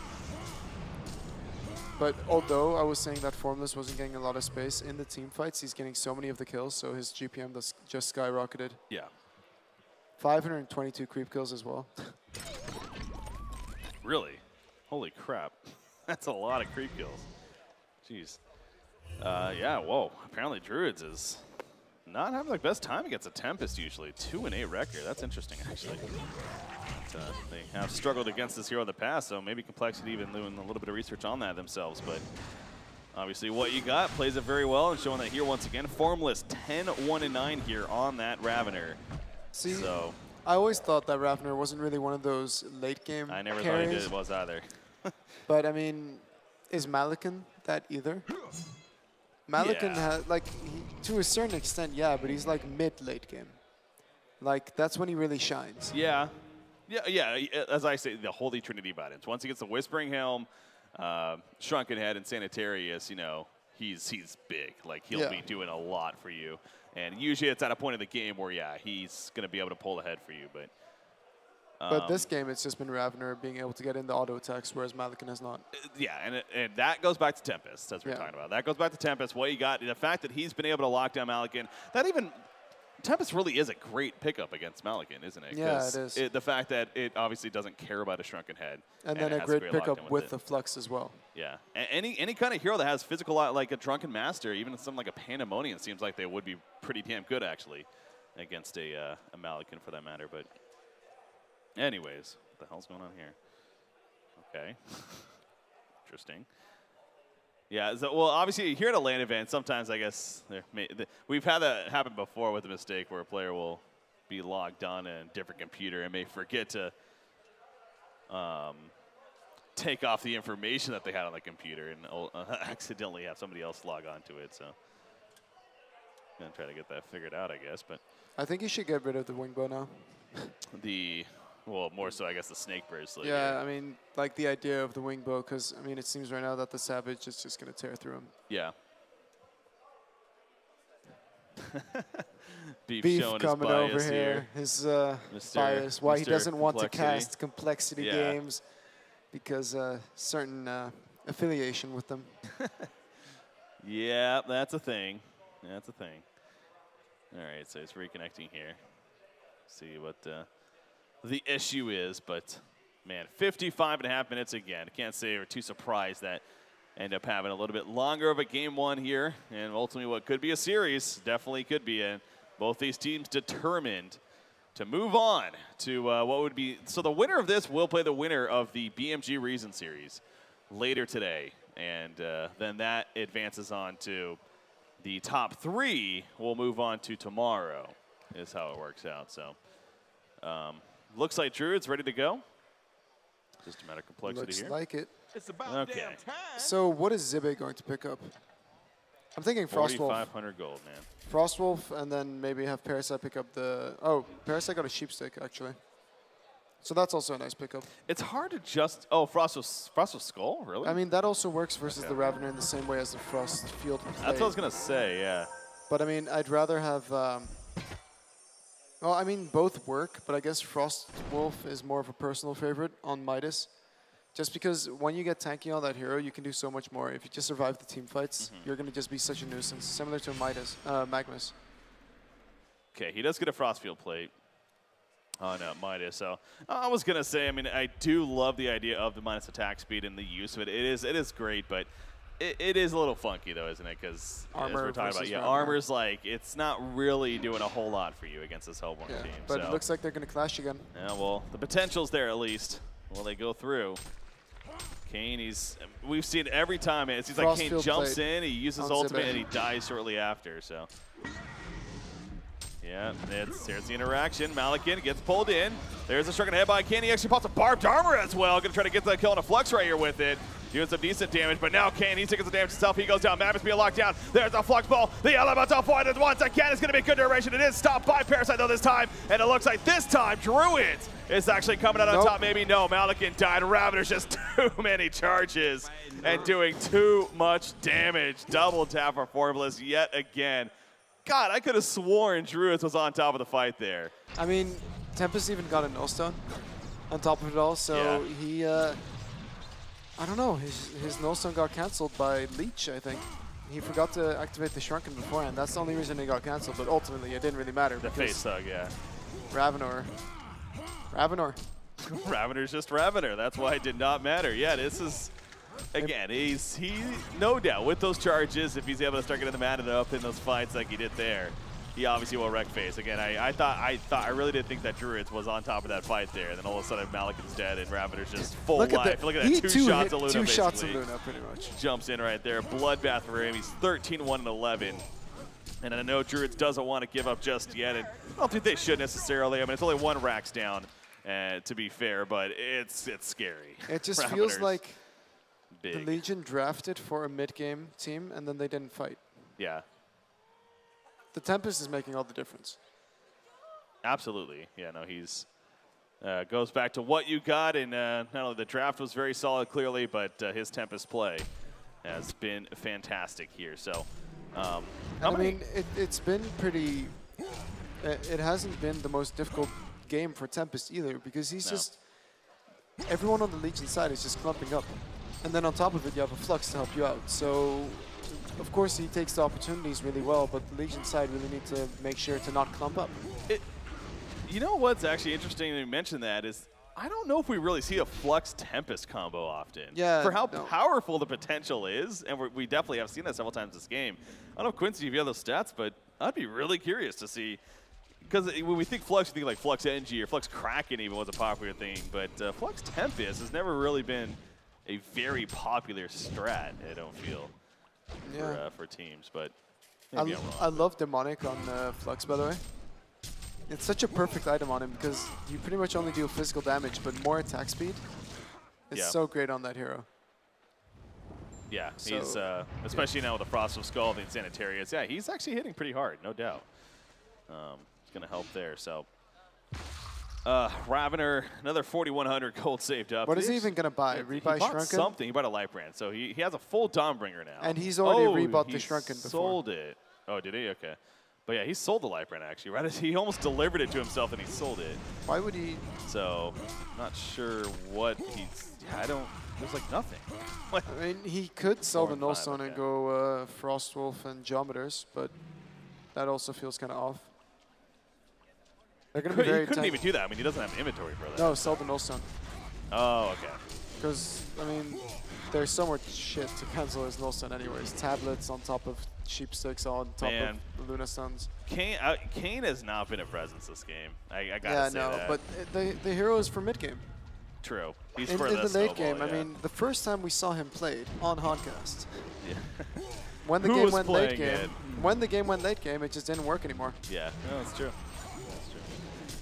But although I was saying that Formless wasn't getting a lot of space, in the team fights, he's getting so many of the kills, so his GPM just skyrocketed. Yeah. 522 creep kills as well. Really? Holy crap. That's a lot of creep kills. Jeez. Yeah, whoa. Apparently Druidz is not having the best time against a Tempest usually. 2-8 record. That's interesting, actually. They have struggled against this hero in the past, so maybe compLexity even doing a little bit of research on that themselves. But obviously what you got plays it very well and showing that here once again. Formless 10-1-9 here on that Ravener. See, so I always thought that Ravener wasn't really one of those late game I never carries, thought he was either. But I mean, is Malikan that either? Malikan has, like, to a certain extent, yeah, but he's like mid-late game. Like, that's when he really shines. Yeah. Yeah, as I say, the Holy Trinity about it. Once he gets the Whispering Helm, Shrunken Head, and Sanitarius, you know, he's big. Like, he'll be doing a lot for you. And usually it's at a point of the game where, yeah, he's going to be able to pull ahead for you. But this game, it's just been Ravener being able to get in the auto attacks, whereas Malikan has not. Yeah, and that goes back to Tempest, as we're talking about. That goes back to Tempest. What you got, the fact that he's been able to lock down Malikan, that even Tempest really is a great pickup against Malikan, isn't it? Yeah, it is. The fact that it obviously doesn't care about a Shrunken Head. And then a great pickup with the Flux as well. Yeah. Any kind of hero that has physical, like a Drunken Master, even something like a Pandemonium, seems like they would be pretty damn good, actually, against a Malikan for that matter. But anyways, what the hell's going on here? Okay. Interesting. Yeah, so, well, obviously, here at a LAN event, sometimes I guess we've had that happen before with a mistake where a player will be logged on a different computer and may forget to take off the information that they had on the computer and accidentally have somebody else log on to it. So I'm gonna try to get that figured out, I guess. But I think you should get rid of the wing bow now. Well, more so, I guess, the snake bracelet. Yeah, I mean, like the idea of the wing bow, because, I mean, it seems right now that the Savage is just going to tear through him. Yeah. Beef showing coming his over bias here. His bias, why he doesn't want to cast complexity games, because certain affiliation with them. Yeah, that's a thing. That's a thing. All right, so it's reconnecting here. See what the issue is, but man, 55.5 minutes again. I can't say we're too surprised that end up having a little bit longer of a game one here, and ultimately what could be a series, definitely could be, and both these teams determined to move on to what would be, so the winner of this will play the winner of the BMG Reason Series later today, and then that advances on to the top 3 will move on to tomorrow, is how it works out. So looks like Druidz ready to go. Just a matter of complexity here. Looks like it. It's about Okay. damn time. So what is Zibe going to pick up? I'm thinking Frostwolf. 4,500 gold, man. Frostwolf, and then maybe have Parasite pick up the... Oh, Parasite got a Sheepstick, actually. So that's also a nice pickup. It's hard to just... Oh, Frostwolf Skull? Really? I mean, that also works versus the Ravener in the same way as the Frost Field play. That's what I was going to say, yeah. But, I mean, I'd rather have... well, I mean, both work, but I guess Frostwolf is more of a personal favorite on Midas. Just because when you get tanky on that hero, you can do so much more. If you just survive the team fights, you're going to just be such a nuisance, similar to Midas, Magnus. Okay, he does get a Frostfield plate on Midas. So I was going to say, I mean, I do love the idea of the minus attack speed and the use of it. It is great, but it is a little funky, though, isn't it? Because as we're talking about, armor's like, it's not really doing a whole lot for you against this Hellborn team. But so. It looks like they're going to clash again. Yeah, well, the potential's there at least. Will they go through? Kane, we've seen every time, it seems like Kane jumps in, he uses ultimate, and he dies shortly after, so. Yeah, there's the interaction. Malikin gets pulled in. There's a struck head by Kane. He actually pops a barbed armor as well. Gonna try to get the kill on a Flux right here with it. Doing some decent damage, but now Kane, he's taking some damage himself. He goes down. Magnus being locked down. There's a Flux Ball. The Elemental Void is once again. It's going to be good duration. It is stopped by Parasite, though, this time. And it looks like this time, Druidz is actually coming out on top. Maybe no. Malikin died. Ravener's just too many charges and doing too much damage. Double tap for Formless yet again. God, I could have sworn Druidz was on top of the fight there. I mean, Tempest even got a Nullstone on top of it all, so he... I don't know, his Nullstone got cancelled by Leech, I think. He forgot to activate the Shrunken beforehand. That's the only reason he got cancelled, but ultimately it didn't really matter. The face hug, yeah. Ravenor. Ravenor's just Ravener. That's why it did not matter. Yeah, this is, again, he no doubt with those charges, if he's able to start getting the mana up in those fights like he did there, he obviously will wreck face. Again, I really did think that Druidz was on top of that fight there. And then all of a sudden, Malikin's dead, and Ravener's just full life. Look at that, two shots of Luna, Two shots of Luna, pretty much. Jumps in right there. Bloodbath for him. He's 13-1-11. And I know Druidz doesn't want to give up just yet. And I don't think they should necessarily. I mean, it's only one racks down, to be fair, but it's scary. It just feels like the Legion drafted for a mid-game team, and then they didn't fight. Yeah. The Tempest is making all the difference. Absolutely. Yeah, no, he's goes back to what you got, and not only the draft was very solid, clearly, but his Tempest play has been fantastic here. So, I mean, it's been pretty... It hasn't been the most difficult game for Tempest either, because he's just... Everyone on the Legion side is just clumping up. And then on top of it, you have a Flux to help you out. So... Of course, he takes the opportunities really well, but the Legion side really need to make sure to not clump up. You know what's actually interesting to mention that is, I don't know if we really see a Flux Tempest combo often. Yeah. For how powerful the potential is, and we definitely have seen that several times this game. I don't know, Quincy, if you have those stats, but I'd be really curious to see. Because when we think Flux, we think like Flux NG or Flux Kraken even was a popular thing, but Flux Tempest has never really been a very popular strat, I don't feel. For teams, but I love Demonic on Flux, by the way. It's such a perfect item on him because you pretty much only deal physical damage, but more attack speed. It's so great on that hero. Yeah, so, he's especially now with the Frost of Skull, the Insanitarius. Yeah, he's actually hitting pretty hard, no doubt. It's going to help there. So, Ravener, another 4,100 gold saved up. What is he even going to buy? Rebuy Shrunken? Something. He bought a Light Brand, so he has a full Dawnbringer now. And he's already rebought the Shrunken before. Sold it. Oh, did he? Okay. But yeah, he sold the Light Brand actually. Right? He almost delivered it to himself and he sold it. Why would he? So, not sure what he's. I don't. There's like nothing. I mean, he could sell the Nullstone and go Frostwolf and Geometers, but that also feels kind of off. They're going to be very. He couldn't even do that. I mean, he doesn't have inventory for that. No, sell the Nullstone. Oh, okay. Because I mean, there's so much shit to cancel his Nullstone anyways. Tablets on top of Sheep Sticks on top of Luna Stones. Kayn has not been a presence this game. I gotta say that. But the hero is for mid game. True. He's in for the late game. Yeah. I mean, the first time we saw him played on Honcast. Yeah. When the game went late game, when the game went late game, it just didn't work anymore. Yeah, no, that's true.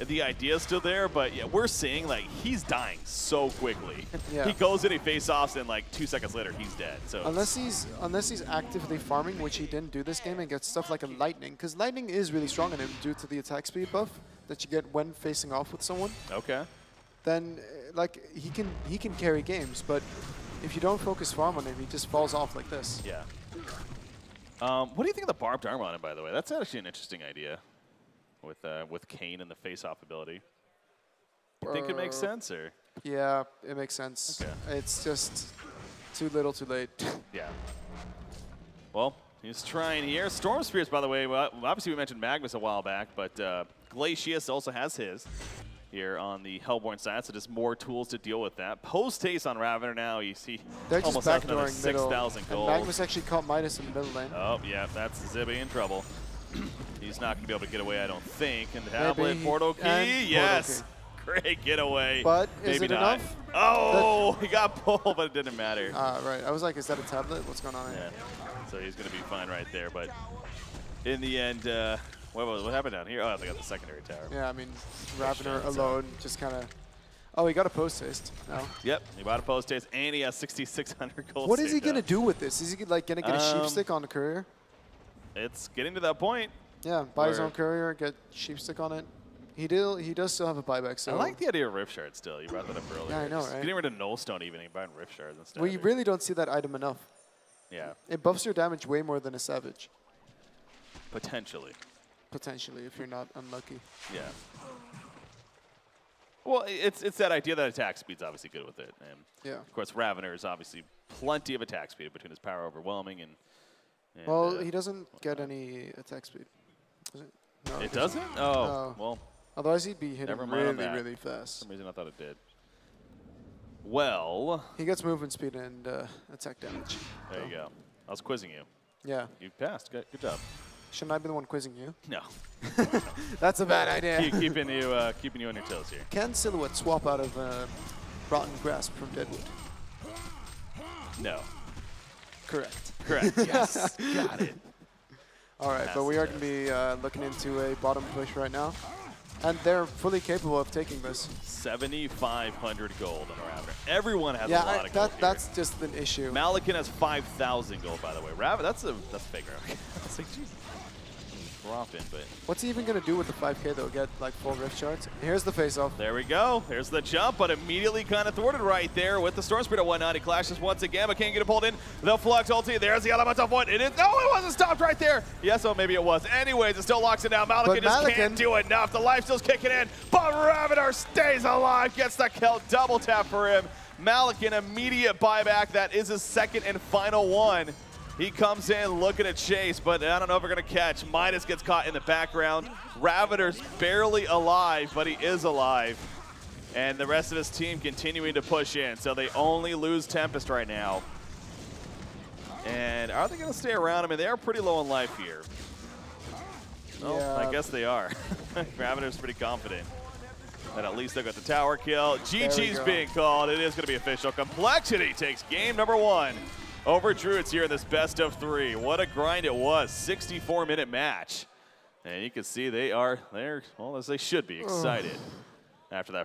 The idea is still there, but yeah, we're seeing like he's dying so quickly. Yeah. He goes in, he face-offs, and like 2 seconds later, he's dead. So unless he's actively farming, which he didn't do this game, and gets stuff like a Lightning, because Lightning is really strong on him due to the attack speed buff that you get when facing off with someone. Okay. Then like he can carry games, but if you don't focus farm on him, he just falls off like this. Yeah. What do you think of the barbed armor on him, by the way? That's actually an interesting idea. With Kayn and the face-off ability. You think it makes sense, or? Yeah, it makes sense. Okay. It's just too little, too late. Yeah. Well, he's trying here. Storm Spears, by the way. Well, obviously we mentioned Magnus a while back, but Glacius also has his here on the Hellborn side, so just more tools to deal with that. Post-haste on Ravener now. You see, they're almost just another backdooring middle. 6,000 gold. And Magnus actually caught Midas in the middle lane. Oh, yeah, that's Zibby in trouble. He's not going to be able to get away, I don't think. And the tablet, Portal Key, yes. Portal key. Great getaway. But maybe is it not. enough? Oh, he got pulled, but it didn't matter. Right. I was like, is that a tablet? What's going on here? Yeah. So he's going to be fine right there. But in the end, what happened down here? Oh, they got the secondary tower. Yeah, I mean, Ravener alone just kind of. Oh, he got a post haste. No. Yep, he bought a post haste, and he has 6,600 gold. What is he going to do with this? Is he like going to get a sheep stick on the courier? It's getting to that point. Yeah, buy his own courier, get sheep stick on it. He does still have a buyback. So I like the idea of Rift Shard still. You brought that up earlier. Yeah, I know, right? Getting rid of Nullstone even and buying Rift Shards instead. Well, you really don't see that item enough. Yeah. It buffs your damage way more than a Savage. Potentially. Potentially, if you're not unlucky. Yeah. Well, it's that idea that attack speed's obviously good with it. And yeah. Of course, Ravener is obviously plenty of attack speed between his power overwhelming and well, he doesn't get any attack speed. Does it? No, it doesn't? Oh, well. Otherwise, he'd be hitting really fast. For some reason, I thought it did. Well. He gets movement speed and attack damage. There you go. I was quizzing you. Yeah. You passed. Good job. Shouldn't I be the one quizzing you? No. That's a bad idea. Keeping you on your toes here. Can Silhouette swap out of Rotten Grasp from Deadwood? No. Correct. Yes. Got it. All right, but we are going to be looking into a bottom push right now. And they're fully capable of taking this. 7,500 gold on Ravener. Everyone has a lot of gold. That's just an issue. Malikan has 5,000 gold, by the way. Ravener, that's fake. That's like, Jesus. Dropping, but what's he even going to do with the 5K, though? Get like full Rift Shards? Here's the face-off. There we go. There's the jump, but immediately kind of thwarted right there with the Storm Spirit and whatnot. He clashes once again, but can't get it pulled in. The Flux ulti. There's the Elemental Point. It is. Oh, it wasn't stopped right there. Yes, oh, maybe it was. Anyways, it still locks it down. Malikan just can't do enough. The life still's kicking in, but Ravener stays alive. Gets the kill. Double tap for him. Malikan, immediate buyback. That is his second and final one. He comes in looking at Chase, but I don't know if we're going to catch. Midas gets caught in the background. Ravener's barely alive, but he is alive. And the rest of his team continuing to push in. So they only lose Tempest right now. And are they going to stay around? I mean, they are pretty low on life here. Well, yeah. I guess they are. Ravener's pretty confident that at least they'll get the tower kill. GG's being called. It is going to be official. compLexity takes game number 1. Over Druidz here in this best of 3. What a grind it was. 64-minute match. And you can see they're, well, as they should be, excited after that